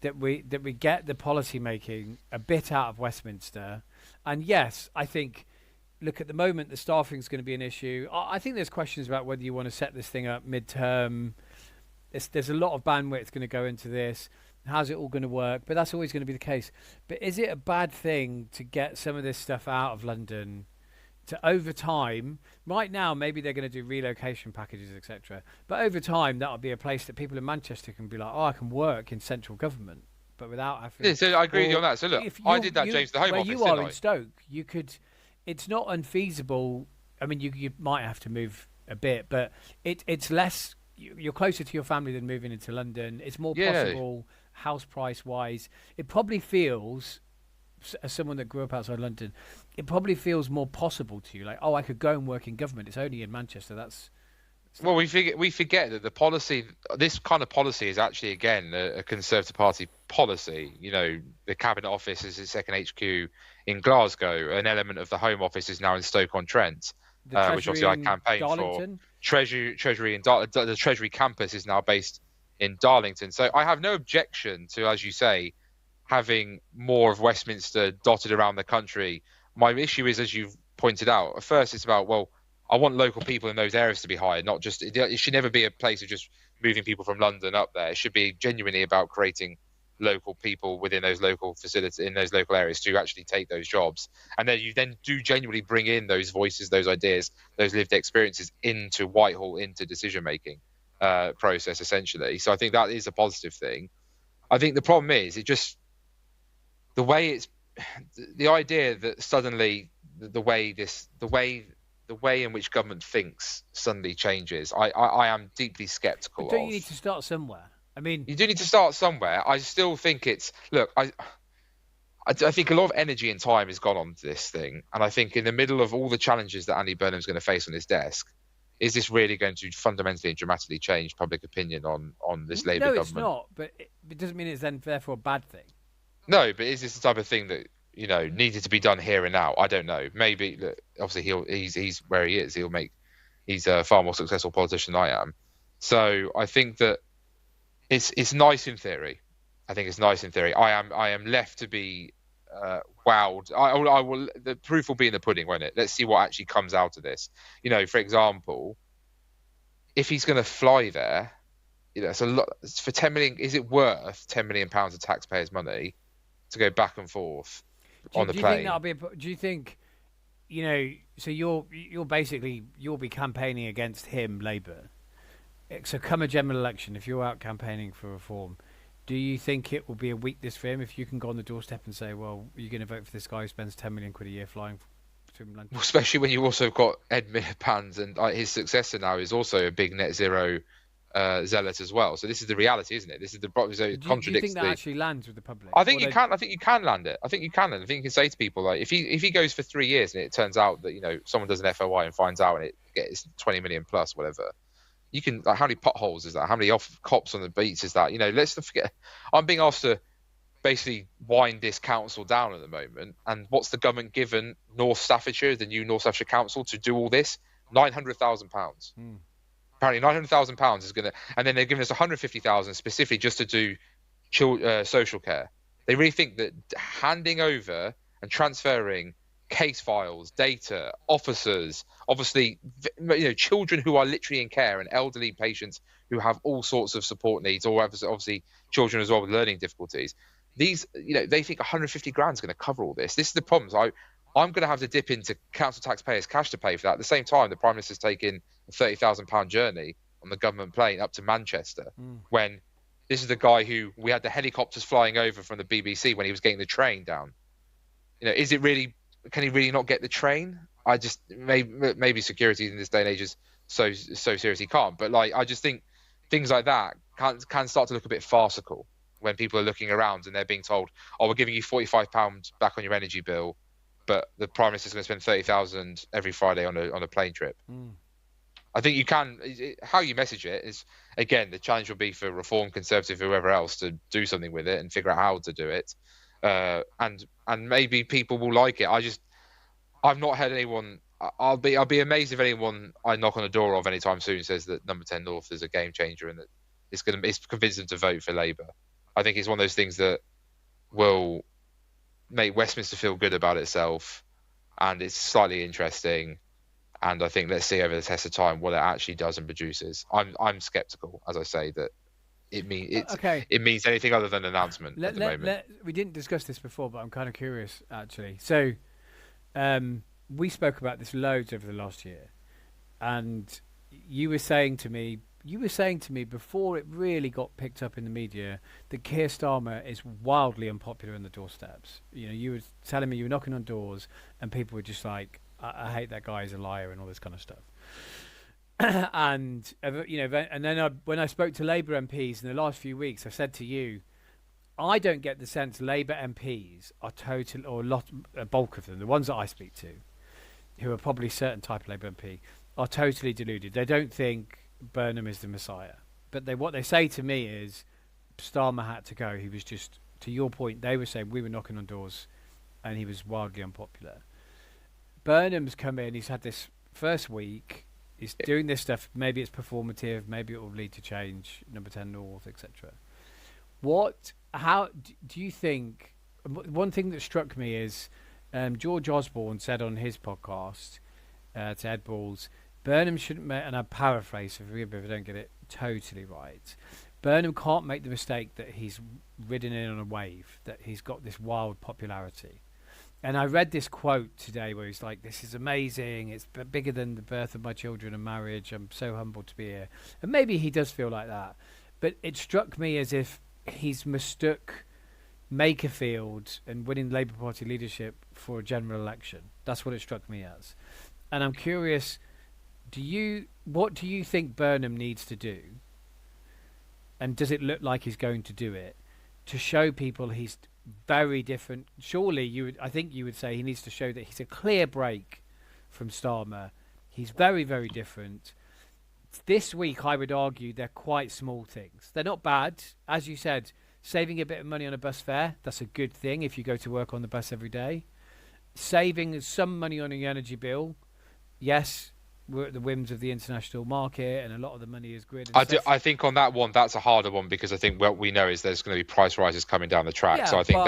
that we get the policy making a bit out of Westminster. And yes, I think. Look, at the moment, the staffing is going to be an issue. I think there's questions about whether you want to set this thing up mid-term. There's a lot of bandwidth going to go into this. How's it all going to work? But that's always going to be the case. But is it a bad thing to get some of this stuff out of London to over time? Right now, maybe they're going to do relocation packages, etc. But over time, that'll be a place that people in Manchester can be like, oh, I can work in central government, but without having. Yeah, so I agree with you on that. So look, I did that, James, the Home Office. Where you are in Stoke, you could. It's not unfeasible. I mean, you might have to move a bit, but it's less. You're closer to your family than moving into London. It's more possible house price wise. It probably feels, as someone that grew up outside London, it probably feels more possible to you. Like, oh, I could go and work in government. It's only in Manchester. Well, we forget that the policy, this kind of policy, is actually again a Conservative Party policy. The Cabinet Office is its second HQ in Glasgow. An element of the Home Office is now in Stoke-on-Trent, which obviously I campaigned for. Treasury and the Treasury campus is now based in Darlington. So I have no objection to, as you say, having more of Westminster dotted around the country. My issue is, as you've pointed out, at first it's about, well, I want local people in those areas to be hired, not just. It should never be a place of just moving people from London up there. It should be genuinely about creating local people within those local facilities, in those local areas, to actually take those jobs. And then you do genuinely bring in those voices, those ideas, those lived experiences into Whitehall, into decision making process, essentially. So I think that is a positive thing. I think the problem is the idea that suddenly the way in which government thinks suddenly changes. I am deeply sceptical. But don't you need to start somewhere? I mean, you do need to start somewhere. I still think I think a lot of energy and time has gone on to this thing, and I think in the middle of all the challenges that Andy Burnham's going to face on his desk, is this really going to fundamentally and dramatically change public opinion on this Labour government? No, it's not. But it doesn't mean it's then therefore a bad thing. No, but is this the type of thing that needed to be done here and now? I don't know. Maybe, obviously he's where he is. He's a far more successful politician than I am. So I think that it's nice in theory. I think it's nice in theory. I am left to be wowed. I will. The proof will be in the pudding, won't it? Let's see what actually comes out of this. For example, if he's going to fly there, it's a lot for 10 million. Is it worth £10 million of taxpayers' money to go back and forth on the plane? Do you think, so you'll be campaigning against him, Labour. So come a general election, if you're out campaigning for reform, do you think it will be a weakness for him if you can go on the doorstep and say, well, you're going to vote for this guy who spends £10 million a year flying from London? Well, especially when you also got Ed Miliband, and his successor now is also a big net zero zealot as well. So this is the reality, isn't it? This is so it Do you think contradicts that actually lands with the public? I think you can. I think you can land it. I think you can. And I think you can say to people like, if he goes for 3 years and it turns out that someone does an FOI and finds out and it gets 20 million plus whatever, you can like how many potholes is that? How many cops on the beats is that? Let's not forget. I'm being asked to basically wind this council down at the moment. And what's the government given North Staffordshire, the new North Staffordshire Council, to do all this? £900,000. Apparently, £900,000 is going to, and then they're giving us 150,000 specifically just to do social care. They really think that handing over and transferring case files, data, officers, obviously, children who are literally in care and elderly patients who have all sorts of support needs, or obviously children as well with learning difficulties. These, they think 150 grand is going to cover all this. This is the problem. I'm going to have to dip into council taxpayers' cash to pay for that. At the same time, the Prime Minister's taking a £30,000 journey on the government plane up to Manchester when this is the guy who we had the helicopters flying over from the BBC when he was getting the train down. Is it really? Can he really not get the train? I just maybe security in this day and age is so serious he can't. But I just think things like that can start to look a bit farcical when people are looking around and they're being told, "Oh, we're giving you £45 back on your energy bill," but the Prime Minister's going to spend 30,000 every Friday on a plane trip. I think you can. How you message it is, again, the challenge will be for Reform, Conservative, whoever else to do something with it and figure out how to do it. And maybe people will like it. I've not heard anyone. I'll be amazed if anyone I knock on the door of anytime soon says that Number 10 North is a game changer and that it's convince them to vote for Labour. I think it's one of those things that will make Westminster feel good about itself, and it's slightly interesting. And I think let's see over the test of time what it actually does and produces. I'm sceptical, as I say, that it means anything other than an announcement at the moment. We didn't discuss this before, but I'm kind of curious actually. So we spoke about this loads over the last year, and you were saying to me before it really got picked up in the media that Keir Starmer is wildly unpopular on the doorsteps. You were telling me you were knocking on doors and people were just like, I hate that guy, he's a liar and all this kind of stuff. And then when I spoke to Labour MPs in the last few weeks, I said to you, I don't get the sense Labour MPs are a bulk of them, the ones that I speak to, who are probably certain type of Labour MP, are totally deluded. They don't think Burnham is the Messiah. But what they say to me is Starmer had to go. He was just, to your point, they were saying we were knocking on doors and he was wildly unpopular. Burnham's come in, he's had this first week, he's doing this stuff, maybe it's performative, maybe it will lead to change, Number 10 North, etc. How do you think, one thing that struck me is George Osborne said on his podcast to Ed Balls, Burnham shouldn't make, and I paraphrase if I don't get it totally right, Burnham can't make the mistake that he's ridden in on a wave, that he's got this wild popularity. And I read this quote today where he's like, this is amazing, it's bigger than the birth of my children and marriage, I'm so humbled to be here. And maybe he does feel like that. But it struck me as if he's mistook Makerfield and winning Labour Party leadership for a general election. That's what it struck me as. And I'm curious, what do you think Burnham needs to do? And does it look like he's going to do it to show people he's very different? Surely I think you would say he needs to show that he's a clear break from Starmer. He's very, very different. This week, I would argue they're quite small things. They're not bad. As you said, saving a bit of money on a bus fare, that's a good thing if you go to work on the bus every day. Saving some money on your energy bill, yes, we're at the whims of the international market and a lot of the money is grid. I think on that one, that's a harder one because I think what we know is there's going to be price rises coming down the track. Yeah, so I think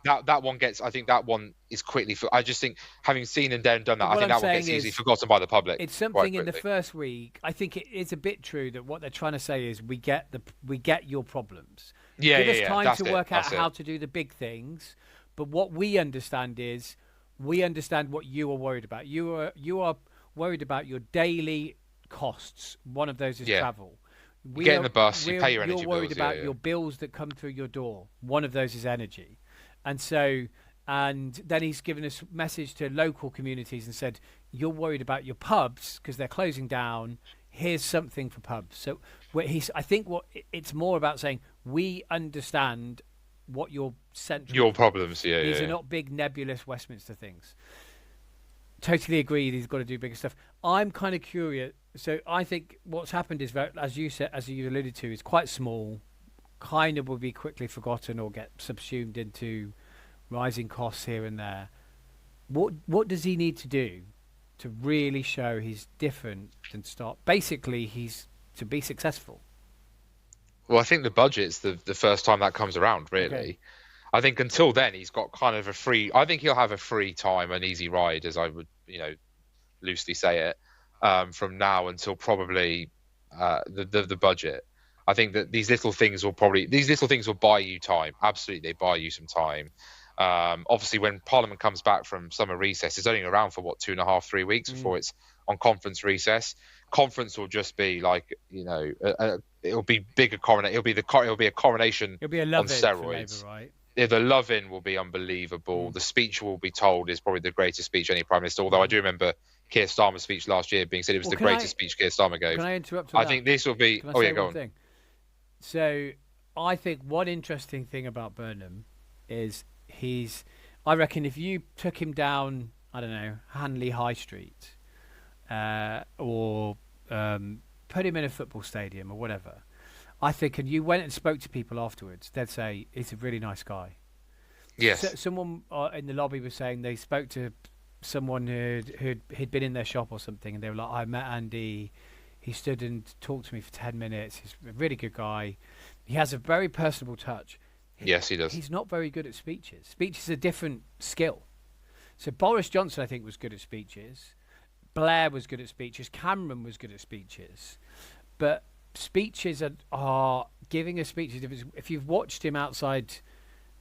that one gets, I think that one is quickly, I just think having seen and done that, I think that one gets easily forgotten by the public. It's something in the first week. I think it is a bit true that what they're trying to say is we get your problems. Give us time to work out how to do the big things. But what we understand is we understand what you are worried about. You are worried about your daily costs. One of those is travel. Get in the bus, you pay your energy bills. You're worried about your bills that come through your door. One of those is energy. And then he's given us a message to local communities and said, you're worried about your pubs because they're closing down. here's something for pubs. So I think it's more about saying we understand what your central Your problems, yeah, these yeah, are yeah. not big nebulous Westminster things. Totally agree. He's got to do bigger stuff. I'm kind of curious. So I think what's happened is that, as you said, as you alluded to, is quite small. Kind of will be quickly forgotten or get subsumed into rising costs here and there. What does he need to do to really show he's different and start? Basically, he's to be successful. Well, I think the budget's the first time that comes around, Okay. really. I think until then he's got kind of a free. I think he'll have a free time, an easy ride, as I would, loosely say it, from now until probably the budget. I think that these little things will buy you time. Absolutely, they buy you some time. Obviously, when Parliament comes back from summer recess, it's only around for what 2.5, 3 weeks Mm. before it's on conference recess. Conference will just be like it'll be bigger coronation. It'll be a coronation It'll be a on love in for Labour, steroids. right? The love-in will be unbelievable. Mm. The speech will be told is probably the greatest speech any prime minister. Although I Mm. do remember Keir Starmer's speech last year being said it was Well, the greatest speech Keir Starmer can gave. I interrupt on I that? think this will be. Can I Oh yeah, say go one on. thing? So I think one interesting thing about Burnham is I reckon if you took him down, I don't know, Hanley High Street, or put him in a football stadium or whatever, I think, and you went and spoke to people afterwards, they'd say he's a really nice guy. So, Yes. someone in the lobby was saying they spoke to someone who'd been in their shop or something, and they were like, "I met Andy. He stood and talked to me for 10 minutes. He's a really good guy. He has a very personable touch. Yes, he does. He's not very good at speeches. Speech is a different skill. So Boris Johnson, I think, was good at speeches. Blair was good at speeches. Cameron was good at speeches. But speeches are giving a speech. If you've watched him outside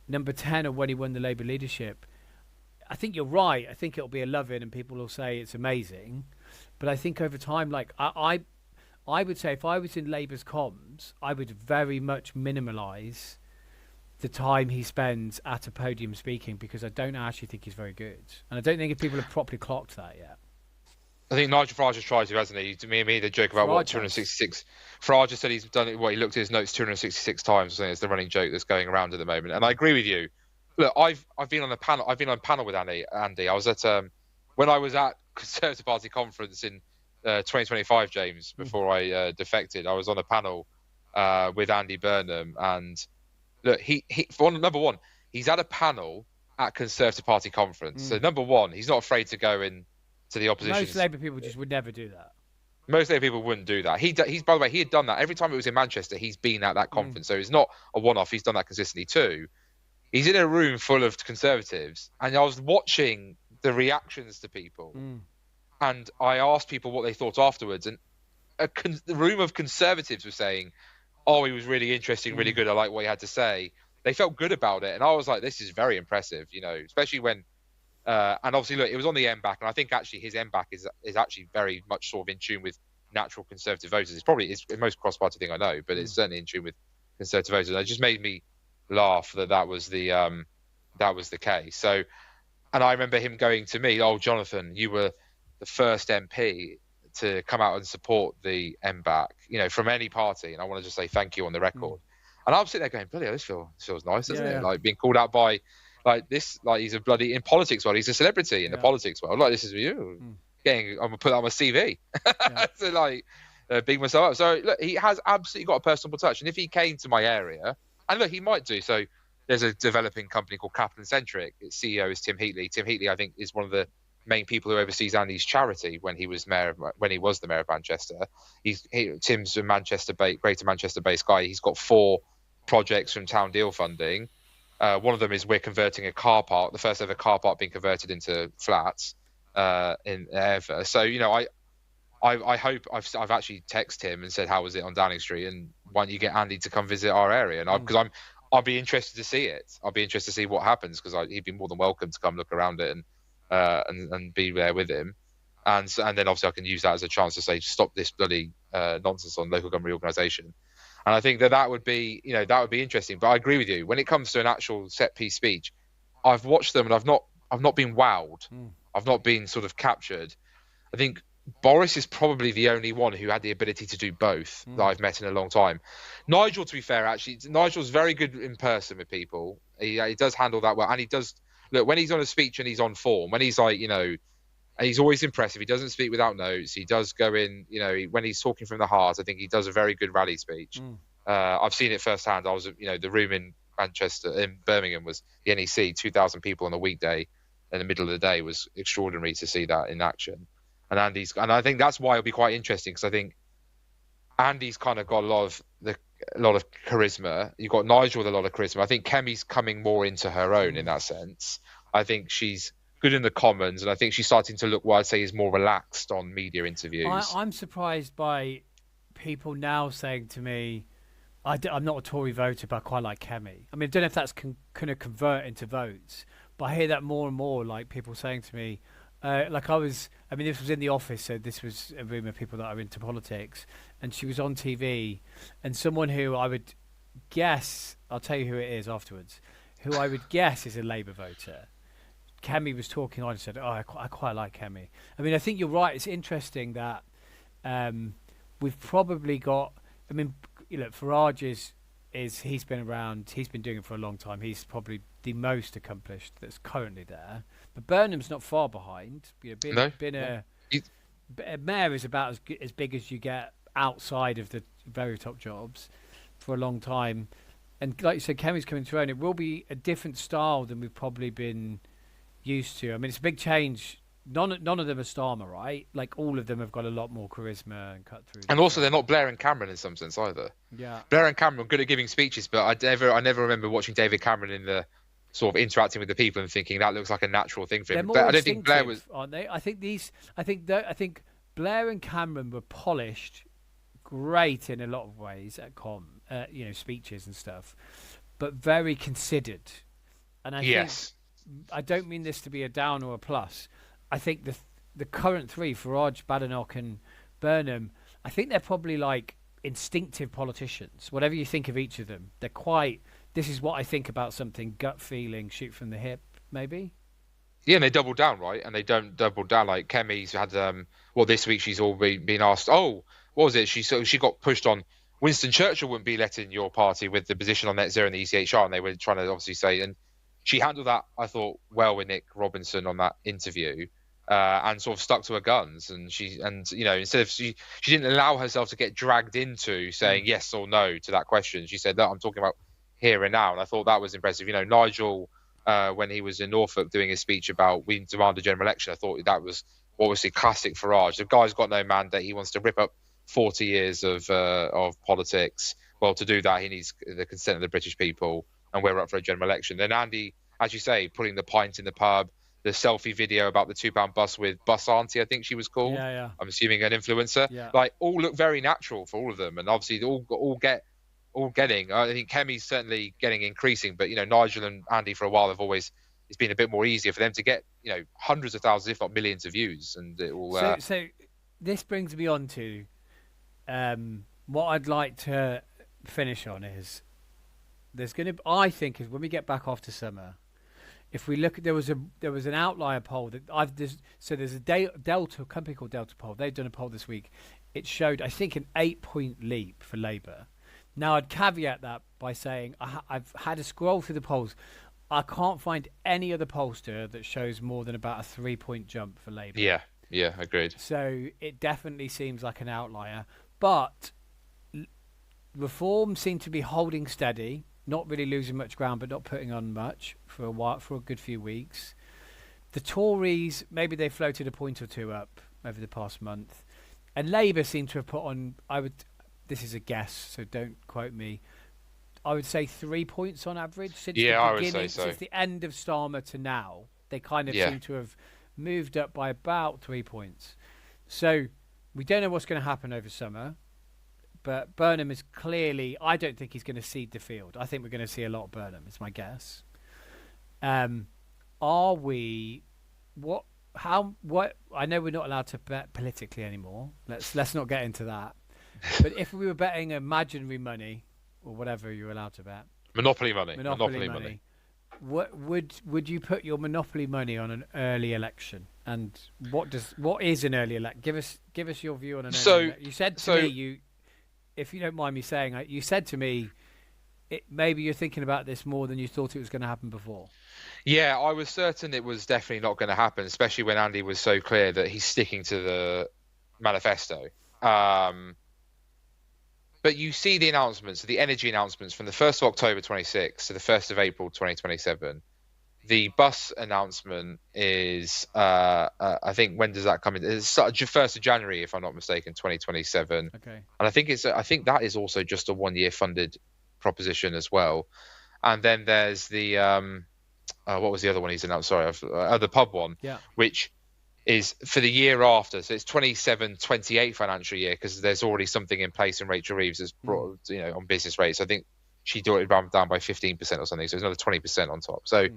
number 10 or when he won the Labour leadership, I think you're right. I think it'll be a love-in and people will say it's amazing. But I think over time, like I would say if I was in Labour's comms, I would very much minimalise the time he spends at a podium speaking because I don't actually think he's very good. And I don't think if people have properly clocked that yet. I think Nigel Farage has tried to, hasn't he? To me, the joke about what Farage has. 266. Farage has said he's done it. What he looked at his notes 266 times. I think it's the running joke that's going around at the moment. And I agree with you. Look, I've been on a panel. I've been on a panel with Andy. I was at when I was at Conservative Party conference in 2025, James, before I defected. I was on a panel with Andy Burnham, and look, number one, he's at a panel at Conservative Party conference. So number one, he's not afraid to go in to the opposition. Most Labour people just would never do that. Most Labour people wouldn't do that. He's by the way, he had done that every time it was in Manchester. He's been at that conference, so it's not a one-off. He's done that consistently too. He's in a room full of Conservatives, and I was watching the reactions to people, and I asked people what they thought afterwards, and the room of Conservatives were saying, "Oh, he was really interesting, really good. I like what he had to say." They felt good about it, and I was like, "This is very impressive," especially when. And obviously, look, it was on the MBAC, and I think actually his MBAC is actually very much sort of in tune with natural Conservative voters. It's the most cross-party thing I know, but it's certainly in tune with Conservative voters. And it just made me laugh that was the case. So, and I remember him going to me, "Oh, Jonathan, you were the first MP to come out and support the MBAC, from any party, and I want to just say thank you on the record." And I'm sitting there going, "Bloody hell, this feels nice, doesn't it? Like being called out by." Like this, like he's a bloody in politics world. He's a celebrity in the politics world. Like this is you getting. I'm gonna put that on my CV. So like, big myself up. So look, he has absolutely got a personable touch. And if he came to my area, and look, he might do. So there's a developing company called Kaplan Centric. Its CEO is Tim Heatley. Tim Heatley, I think, is one of the main people who oversees Andy's charity when he was the mayor of Manchester. Tim's a Greater Manchester-based guy. He's got 4 projects from Town Deal funding. One of them is we're converting a car park, the first ever car park being converted into flats in ever. So I hope I've actually texted him and said how was it on Downing Street, and why don't you get Andy to come visit our area? And because I'll be interested to see it. I'll be interested to see what happens because he'd be more than welcome to come look around it and be there with him. And then obviously I can use that as a chance to say stop this bloody nonsense on local government reorganisation. And I think that would be interesting. But I agree with you. When it comes to an actual set piece speech, I've watched them and I've not been wowed. I've not been sort of captured. I think Boris is probably the only one who had the ability to do both that Mm. I've met in a long time. Nigel, to be fair, actually, Nigel's very good in person with people. He does handle that well, and he does look when he's on a speech and he's on form. When he's like, and he's always impressive. He doesn't speak without notes. He does go in, when he's talking from the heart. I think he does a very good rally speech. Mm. I've seen it firsthand. I was, the room in Birmingham was the NEC, 2,000 people on a weekday in the middle of the day was extraordinary to see that in action. And I think that's why it'll be quite interesting because I think Andy's kind of got a lot of charisma. You've got Nigel with a lot of charisma. I think Kemi's coming more into her own in Mm. that sense. I think she's good in the Commons, and I think she's starting to look what I'd say is more relaxed on media interviews. I'm surprised by people now saying to me, I'm not a Tory voter, but I quite like Kemi. I mean, I don't know if that's going to convert into votes, but I hear that more and more, like people saying to me, I mean, this was in the office, so this was a room of people that are into politics, and she was on TV, and someone who I would guess, I'll tell you who it is afterwards, who I would guess is a Labour voter. Kemi was talking on and said, "Oh, I quite like Kemi." I mean, I think you're right. It's interesting that um, we've probably got. I mean, Farage is he's been around. He's been doing it for a long time. He's probably the most accomplished that's currently there. But Burnham's not far behind. No, Been he- a mayor is about as big as you get outside of the very top jobs for a long time. And like you said, Kemi's coming through, and it will be a different style than we've probably been used to. I mean, it's a big change. None of them are Starmer, right? Like all of them have got a lot more charisma and cut through and than also they're Starmer. not Blair and Cameron in some sense either. Yeah. Blair and Cameron are good at giving speeches, but I never remember watching David Cameron in the sort of interacting with the people and thinking that looks like a natural thing for They're him. But more I don't think Blair instinctive, was. aren't they? I think Blair and Cameron were polished, great in a lot of ways at speeches and stuff, but very considered. And I think Yes, I don't mean this to be a down or a plus. I think the current three, Farage, Badenoch, and Burnham, I think they're probably like instinctive politicians. Whatever you think of each of them, they're quite. This is what I think about something. Gut feeling, shoot from the hip, maybe. yeah, and they double down, right? And they don't double down. Like Kemi's had, this week she's all been asked. Oh, what was it? She got pushed on. Winston Churchill wouldn't be letting your party with the position on net zero and the ECHR, and they were trying to obviously say, and she handled that, I thought, well with Nick Robinson on that interview, and sort of stuck to her guns. Instead of she didn't allow herself to get dragged into saying Mm. yes or no to that question. She said that I'm talking about here and now, and I thought that was impressive. Nigel, when he was in Norfolk doing his speech about we demand a general election, I thought that was obviously classic Farage. The guy's got no mandate. He wants to rip up 40 years of politics. Well, to do that, he needs the consent of the British people, and we're up for a general election. Then Andy, as you say, putting the pint in the pub, the selfie video about the £2 bus with Bus Auntie, I think she was called. Yeah, yeah, I'm assuming an influencer. yeah. Like all look very natural for all of them, and obviously they all getting. I think Kemi's certainly getting increasing, but Nigel and Andy for a while have always. It's been a bit more easier for them to get hundreds of thousands, if not millions, of views, and it will. So this brings me on to what I'd like to finish on is there's going to. I think is when we get back after summer. If we look at there was an outlier poll that there's a Delta company called Delta Poll. They've done a poll this week. It showed I think an 8-point leap for Labour. Now I'd caveat that by saying I've had a scroll through the polls. I can't find any other pollster that shows more than about a 3-point jump for Labour. Yeah, agreed. So it definitely seems like an outlier. But Reform seem to be holding steady, not really losing much ground, but not putting on much for a while, for a good few weeks. The Tories, maybe they floated a point or two up over the past month, and Labour seem to have put on. This is a guess, so don't quote me. I would say 3 points on average since Yeah, the I would beginning, say so. since the end of Starmer to now. They kind of Yeah. seem to have moved up by about 3 points. So we don't know what's going to happen over summer. But Burnham is clearly. I don't think he's going to cede the field. I think we're going to see a lot of Burnham. Is my guess. Are we? What? How? What? I know we're not allowed to bet politically anymore. Let's not get into that. But if we were betting imaginary money or whatever you're allowed to bet, Monopoly money. monopoly money, would you put your monopoly money on an early election? And what is an early election? Give us your view on an early So election. You said to me, so if you don't mind me saying, you said to me, maybe you're thinking about this more than you thought it was going to happen before. yeah, I was certain it was definitely not going to happen, especially when Andy was so clear that he's sticking to the manifesto. Um, but you see the announcements, the energy announcements from the 1st of October 26 to the 1st of April 2027. The bus announcement is, I think, when does that come in? It's 1st of January, if I'm not mistaken, 2027. Okay. And I think that is also just a 1 year funded proposition as well. And then there's the, what was the other one he's announced? Sorry, the pub one, Yeah. which is for the year after. So it's 27-28 financial year, because there's already something in place, and Rachel Reeves has brought, on business rates. I think she brought it down by 15% or something. So there's another 20% on top. So,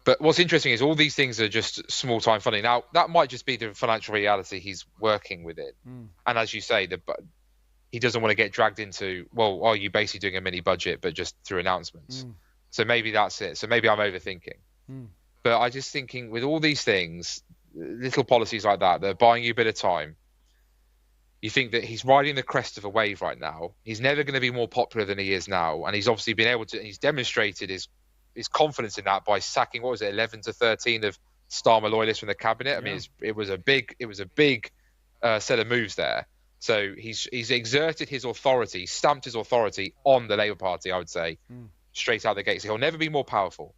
but what's interesting is all these things are just small time funding. Now, that might just be the financial reality he's working within. And as you say, he doesn't want to get dragged into, well, are you basically doing a mini budget, but just through announcements? So maybe that's it. So maybe I'm overthinking. But I just thinking with all these things, little policies like that are buying you a bit of time. You think that he's riding the crest of a wave right now. He's never going to be more popular than he is now. And he's obviously been able to, he's demonstrated his confidence in that by sacking, what was it, 11 to 13 of Starmer loyalists from the cabinet. Yeah. I mean, it was a big set of moves there. So he's exerted his authority, stamped his authority on the Labour Party, I would say, straight out of the gate. So he'll never be more powerful.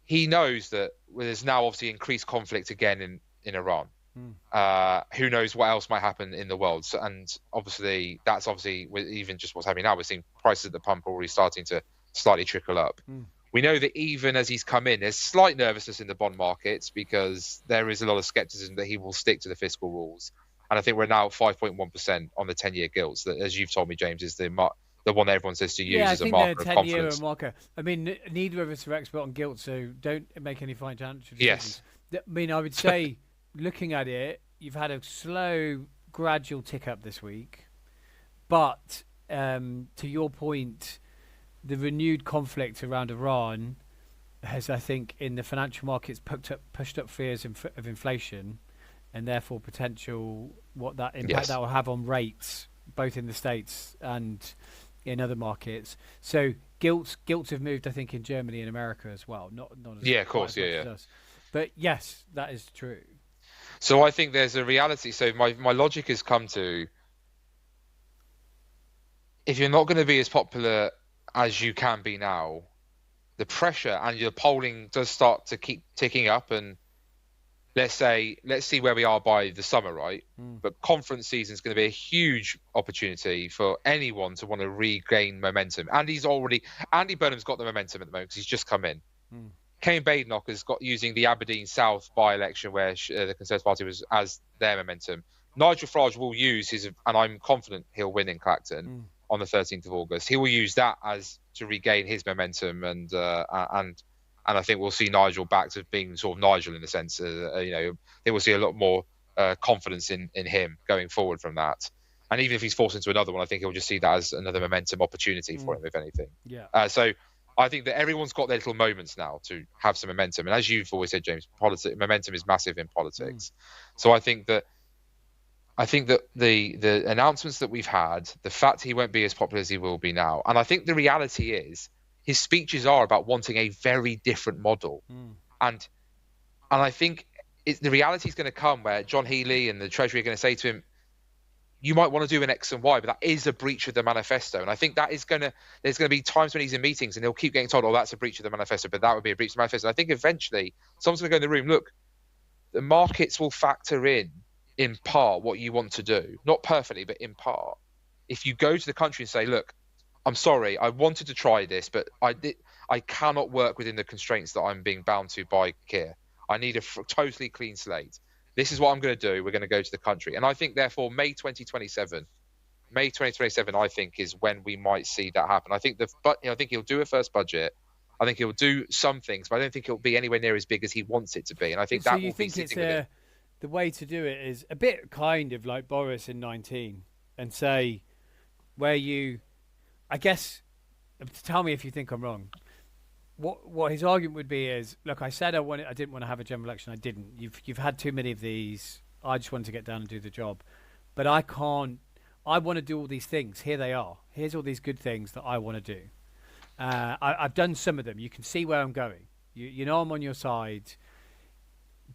He knows that there's now obviously increased conflict again in Iran. Who knows what else might happen in the world? So, and obviously, that's obviously with even just what's happening now. We're seeing prices at the pump already starting to slightly trickle up. We know that even as he's come in, there's slight nervousness in the bond markets, because there is a lot of skepticism that he will stick to the fiscal rules. And I think we're now at 5.1% on the 10-year gilts. That, as you've told me, James, is the one that everyone says to use as a marker of confidence. Yeah, I think they're 10-year marker. I mean, neither of us are expert on gilt, so don't make any financial decisions. Yes. I mean, I would say, looking at it, you've had a slow, gradual tick up this week. But to your point, the renewed conflict around Iran has, I think, in the financial markets pushed up fears of inflation, and therefore potential what that impact that will have on rates, both in the States and in other markets. So gilts have moved, I think, in Germany and America as well. Not as of course, as us. But yes, that is true. So I think there's a reality. So my logic has come to, if you're not going to be as popular as you can be now, the pressure and your polling does start to keep ticking up. And let's see where we are by the summer, right? But conference season is going to be a huge opportunity for anyone to want to regain momentum. Andy Burnham's got the momentum at the moment because he's just come in. Kane Badenoch has got using the Aberdeen South by-election where the Conservative Party was as their momentum. Nigel Farage will use his, and I'm confident he'll win in Clacton on the 13th of August. He will use that as to regain his momentum, and I think we'll see Nigel back to being sort of Nigel in the sense, they will see a lot more confidence in him going forward from that. And even if he's forced into another one, I think he'll just see that as another momentum opportunity for him, if anything. Yeah. So I think that everyone's got their little moments now to have some momentum. And as you've always said, James, momentum is massive in politics. So I think that the announcements that we've had, the fact he won't be as popular as he will be now, and I think the reality is his speeches are about wanting a very different model. And I think the reality is going to come where John Healey and the Treasury are going to say to him, you might want to do an X and Y, but that is a breach of the manifesto. And I think there's going to be times when he's in meetings and he'll keep getting told, oh, that's a breach of the manifesto, but that would be a breach of the manifesto. And I think eventually someone's going to go in the room, look, the markets will factor in part what you want to do. Not perfectly, but in part. If you go to the country and say, look, I'm sorry, I wanted to try this, but I cannot work within the constraints that I'm being bound to by Keir. I need a totally clean slate. This is what I'm going to do. We're going to go to the country. And I think, therefore, May 2027, I think, is when we might see that happen. I think I think he'll do a first budget. I think he'll do some things, but I don't think it'll be anywhere near as big as he wants it to be. And I think so that you will think be it's sitting with him. The way to do it is a bit kind of like Boris in 19 and say where you, I guess, tell me if you think I'm wrong. what his argument would be is, look, I said I didn't want to have a general election. I didn't. You've had too many of these. I just wanted to get down and do the job, but I can't. I want to do all these things. Here they are. Here's all these good things that I want to do. I've done some of them. You can see where I'm going. You know I'm on your side,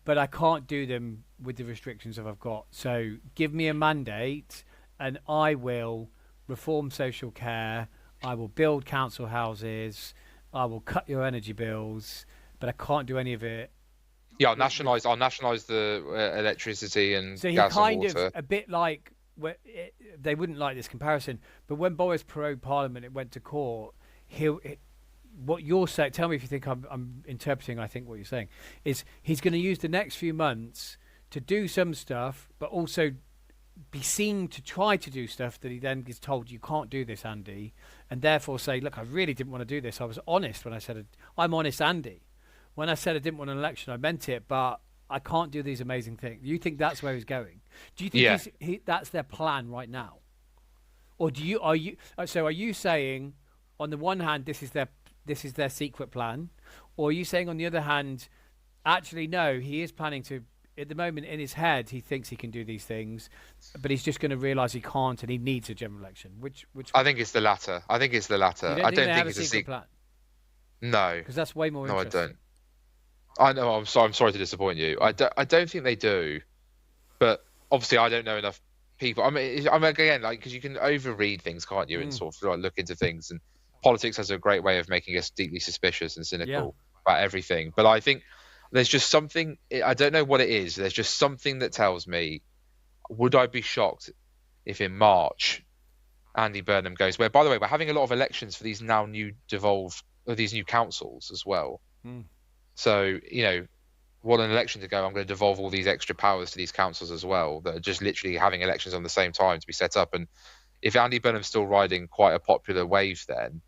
but I can't do them with the restrictions that I've got. So give me a mandate, and I will reform social care. I will build council houses. I will cut your energy bills, but I can't do any of it. Yeah, I'll nationalise the electricity and So he gas and kind water. of a bit like they wouldn't like this comparison, but when Boris prorogued Parliament, it went to court. What you're saying, tell me if you think I'm interpreting. I think what you're saying is he's going to use the next few months to do some stuff, but also be seen to try to do stuff that he then gets told you can't do this, Andy, and therefore say, look, I really didn't want to do this. I was honest when I said I'm honest, Andy. When I said I didn't want an election, I meant it, but I can't do these amazing things. You think that's where he's going? Do you think that's their plan right now, or are you saying, on the one hand, this is their secret plan, or are you saying, on the other hand, actually no, he is planning to? At the moment, in his head, he thinks he can do these things, but he's just going to realise he can't, and he needs a general election. Which I think it's the latter. I think it's the latter. You don't I think don't they think have it's a a secret plan? No, Because that's way more no, I interesting. don't. I know. I'm sorry to disappoint you. I don't think they do. But obviously, I don't know enough people. I mean, again, like, because you can overread things, can't you, and sort of like look into things. And politics has a great way of making us deeply suspicious and cynical about everything. But I think there's just something. I don't know what it is. There's just something that tells me. Would I be shocked if in March Andy Burnham goes? Where, by the way, we're having a lot of elections for these now these new councils as well. So, what an election to go. I'm going to devolve all these extra powers to these councils as well, that are just literally having elections on the same time to be set up. And if Andy Burnham's still riding quite a popular wave, then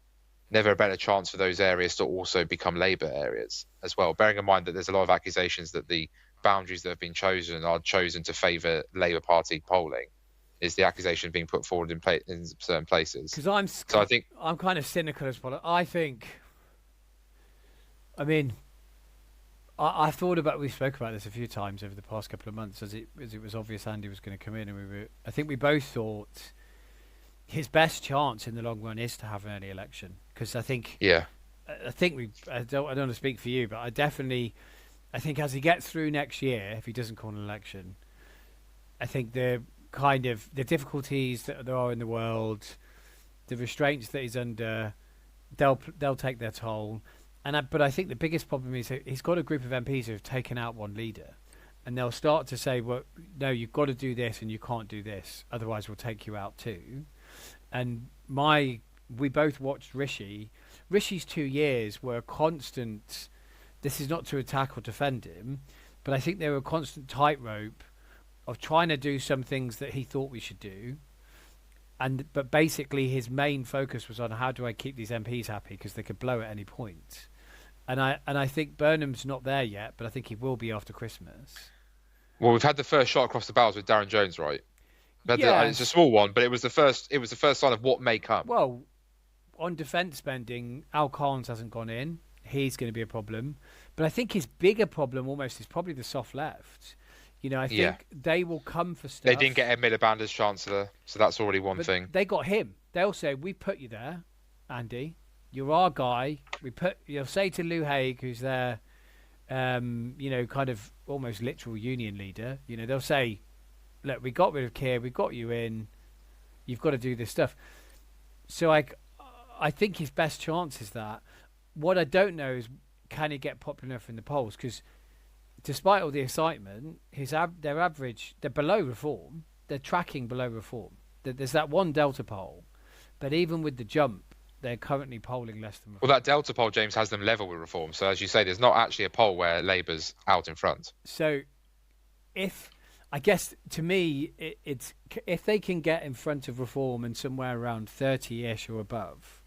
never a better chance for those areas to also become Labour areas as well. Bearing in mind that there's a lot of accusations that the boundaries that have been chosen are chosen to favour Labour Party polling, is the accusation being put forward in certain places. Because I'm kind of cynical as well. I thought about. We spoke about this a few times over the past couple of months, as it was obvious Andy was going to come in, and I think we both thought his best chance in the long run is to have an early election, because I think I don't want to speak for you, but I think as he gets through next year, if he doesn't call an election, I think the difficulties that there are in the world, the restraints that he's under, they'll take their toll. But I think the biggest problem is that he's got a group of MPs who have taken out one leader, and they'll start to say, well, no, you've got to do this and you can't do this, otherwise we'll take you out too. And we both watched Rishi. Rishi's 2 years were a constant. This is not to attack or defend him, but I think they were a constant tightrope of trying to do some things that he thought we should do. But basically his main focus was on, how do I keep these MPs happy, because they could blow at any point. And I think Burnham's not there yet, but I think he will be after Christmas. Well, we've had the first shot across the bows with Darren Jones, right? Yeah. It's a small one, but it was the first sign of what may come. Well, on defence spending, Al Collins hasn't gone in. He's going to be a problem. But I think his bigger problem almost is probably the soft left. I think they will come for stuff. They didn't get Ed Miliband as Chancellor, so that's already one thing. They got him. They'll say, we put you there, Andy. You're our guy. You'll say to Lou Haig, who's their, kind of almost literal union leader, they'll say, look, we got rid of Keir, we got you in, you've got to do this stuff. So I think his best chance is that. What I don't know is, can he get popular enough in the polls? Because despite all the excitement, they're below reform. They're tracking below reform. There's that one Delta poll, but even with the jump, they're currently polling less than reform. Well, that Delta poll, James, has them level with reform. So as you say, there's not actually a poll where Labour's out in front. So I guess to me, it's if they can get in front of reform and somewhere around 30-ish or above,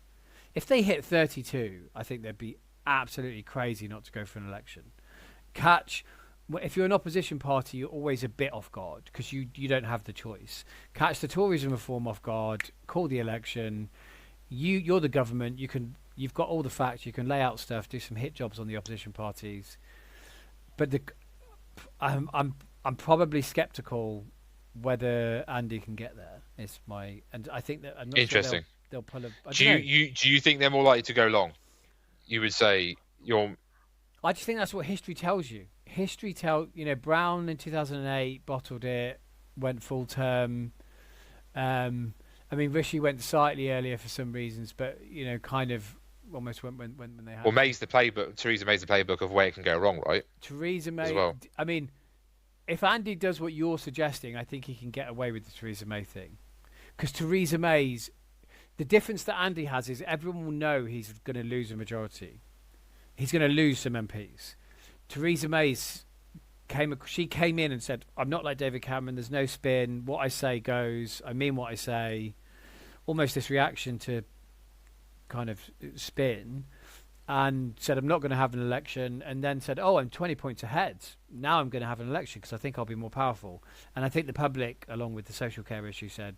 if they hit 32, I think they'd be absolutely crazy not to go for an election. If you're an opposition party, you're always a bit off guard because you don't have the choice. Catch the Tories and reform off guard, call the election. You're the government. You You've got all the facts. You can lay out stuff, do some hit jobs on the opposition parties. But I'm probably skeptical whether Andy can get there. It's my and I think that I'm not sure Interesting. they'll pull a. I Do don't know. you think they're more likely to go long? You would say you're. I just think that's what history tells you. History Brown in 2008 bottled it, went full term. I mean, Rishi went slightly earlier for some reasons, but kind of almost went when they had Well, to. May's the playbook. Theresa May's the playbook of where it can go wrong, right? Theresa As May. well. I mean, if Andy does what you're suggesting, I think he can get away with the Theresa May thing, because Theresa May's the difference that Andy has is everyone will know he's going to lose a majority. He's going to lose some MPs. Theresa May's she came in and said, "I'm not like David Cameron. There's no spin. What I say goes. I mean what I say." Almost this reaction to kind of spin, and said, "I'm not going to have an election," and then said, "Oh, I'm 20 points ahead. Now I'm going to have an election because I think I'll be more powerful." And I think the public, along with the social care issue, said,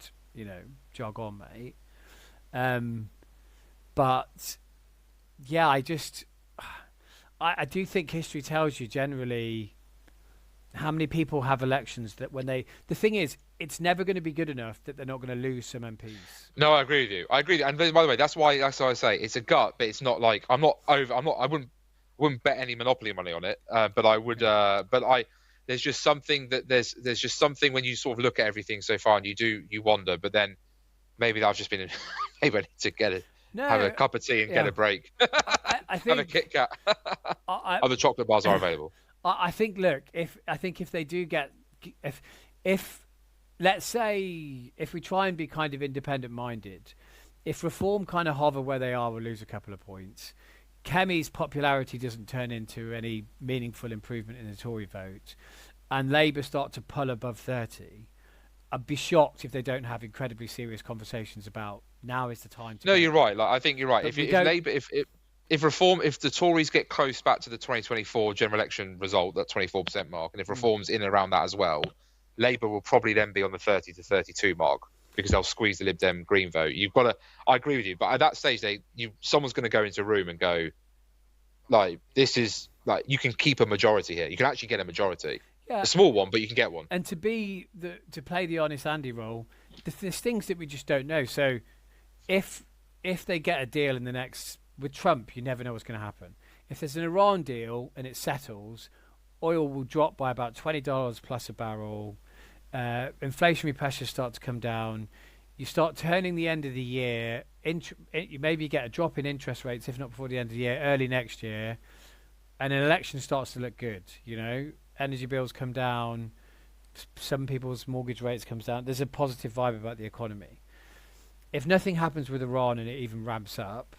"Jog on, mate." But yeah, I do think history tells you generally how many people have elections that the thing is, it's never going to be good enough that they're not going to lose some MPs. No, I agree with you. I agree. And by the way, that's why I say it's a gut, but it's not like I'm not over. I'm not. I wouldn't bet any monopoly money on it. But I would. But I. There's just something that there's just something when you sort of look at everything so far and you wonder. But then maybe I've just been. Maybe I need to have a cup of tea and get a break. I think have a Kit Kat. Other chocolate bars are available. I think. Look, if they do get if let's say if we try and be kind of independent minded, if Reform kind of hover where they are, we'll lose a couple of points. Kemi's popularity doesn't turn into any meaningful improvement in the Tory vote, and Labour start to pull above 30. I'd be shocked if they don't have incredibly serious conversations about now is the time to. No, you're right. Like I think you're right. But If Labour, if Reform, if the Tories get close back to the 2024 general election result, that 24% mark, and if Reform's in and around that as well, Labour will probably then be on the 30 to 32 mark because they'll squeeze the Lib Dem Green vote. You've got to. I agree with you, but at that stage, someone's going to go into a room and go, like, this is like you can keep a majority here. You can actually get a majority. Yeah. A small one, but you can get one. And to play the honest Andy role, there's things that we just don't know. So if they get a deal in the next with Trump, you never know what's going to happen. If there's an Iran deal and it settles, oil will drop by about $20 plus a barrel. Inflationary pressures start to come down. You start turning the end of the year. You maybe get a drop in interest rates, if not before the end of the year, early next year, and an election starts to look good. Energy bills come down. Some people's mortgage rates comes down. There's a positive vibe about the economy. If nothing happens with Iran and it even ramps up,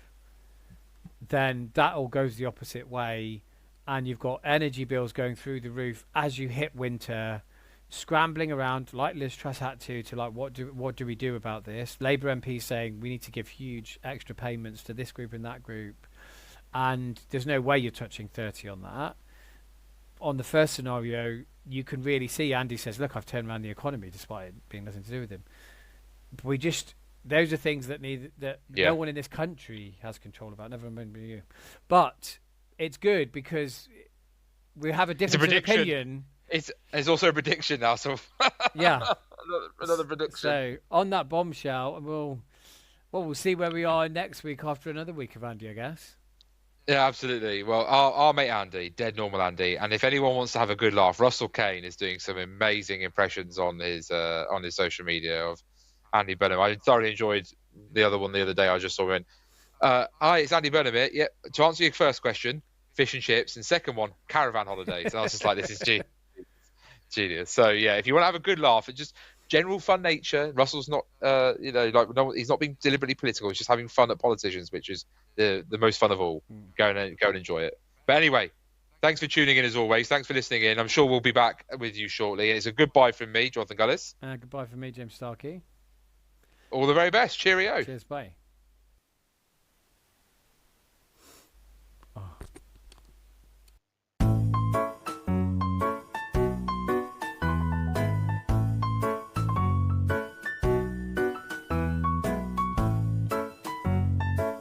then that all goes the opposite way, and you've got energy bills going through the roof as you hit winter, scrambling around like Liz Truss had to like what do we do about this? Labour MPs saying we need to give huge extra payments to this group and that group, and there's no way you're touching 30 on that. On the first scenario, you can really see Andy says, "Look, I've turned around the economy despite it being nothing to do with him." But those are things that no one in this country has control about. Never mind you. But it's good because we have a difference of opinion. It's also a prediction now, so yeah, another prediction. So on that bombshell, we'll see where we are next week after another week of Andy, I guess. Yeah, absolutely. Well, our mate Andy, dead normal Andy, and if anyone wants to have a good laugh, Russell Kane is doing some amazing impressions on his social media of Andy Burnham. I thoroughly enjoyed the other one the other day. I just saw him. Hi, it's Andy Burnham here. Yeah, to answer your first question, fish and chips, and second one, caravan holidays. And I was just like, this is genius. So yeah, if you want to have a good laugh, it's just general fun nature. Russell's not, he's not being deliberately political. He's just having fun at politicians, which is the most fun of all. Go and enjoy it. But anyway, thanks for tuning in as always. Thanks for listening in. I'm sure we'll be back with you shortly. It's a goodbye from me, Jonathan Gullis. Goodbye from me, James Starkey. All the very best. Cheerio. Cheers. Bye.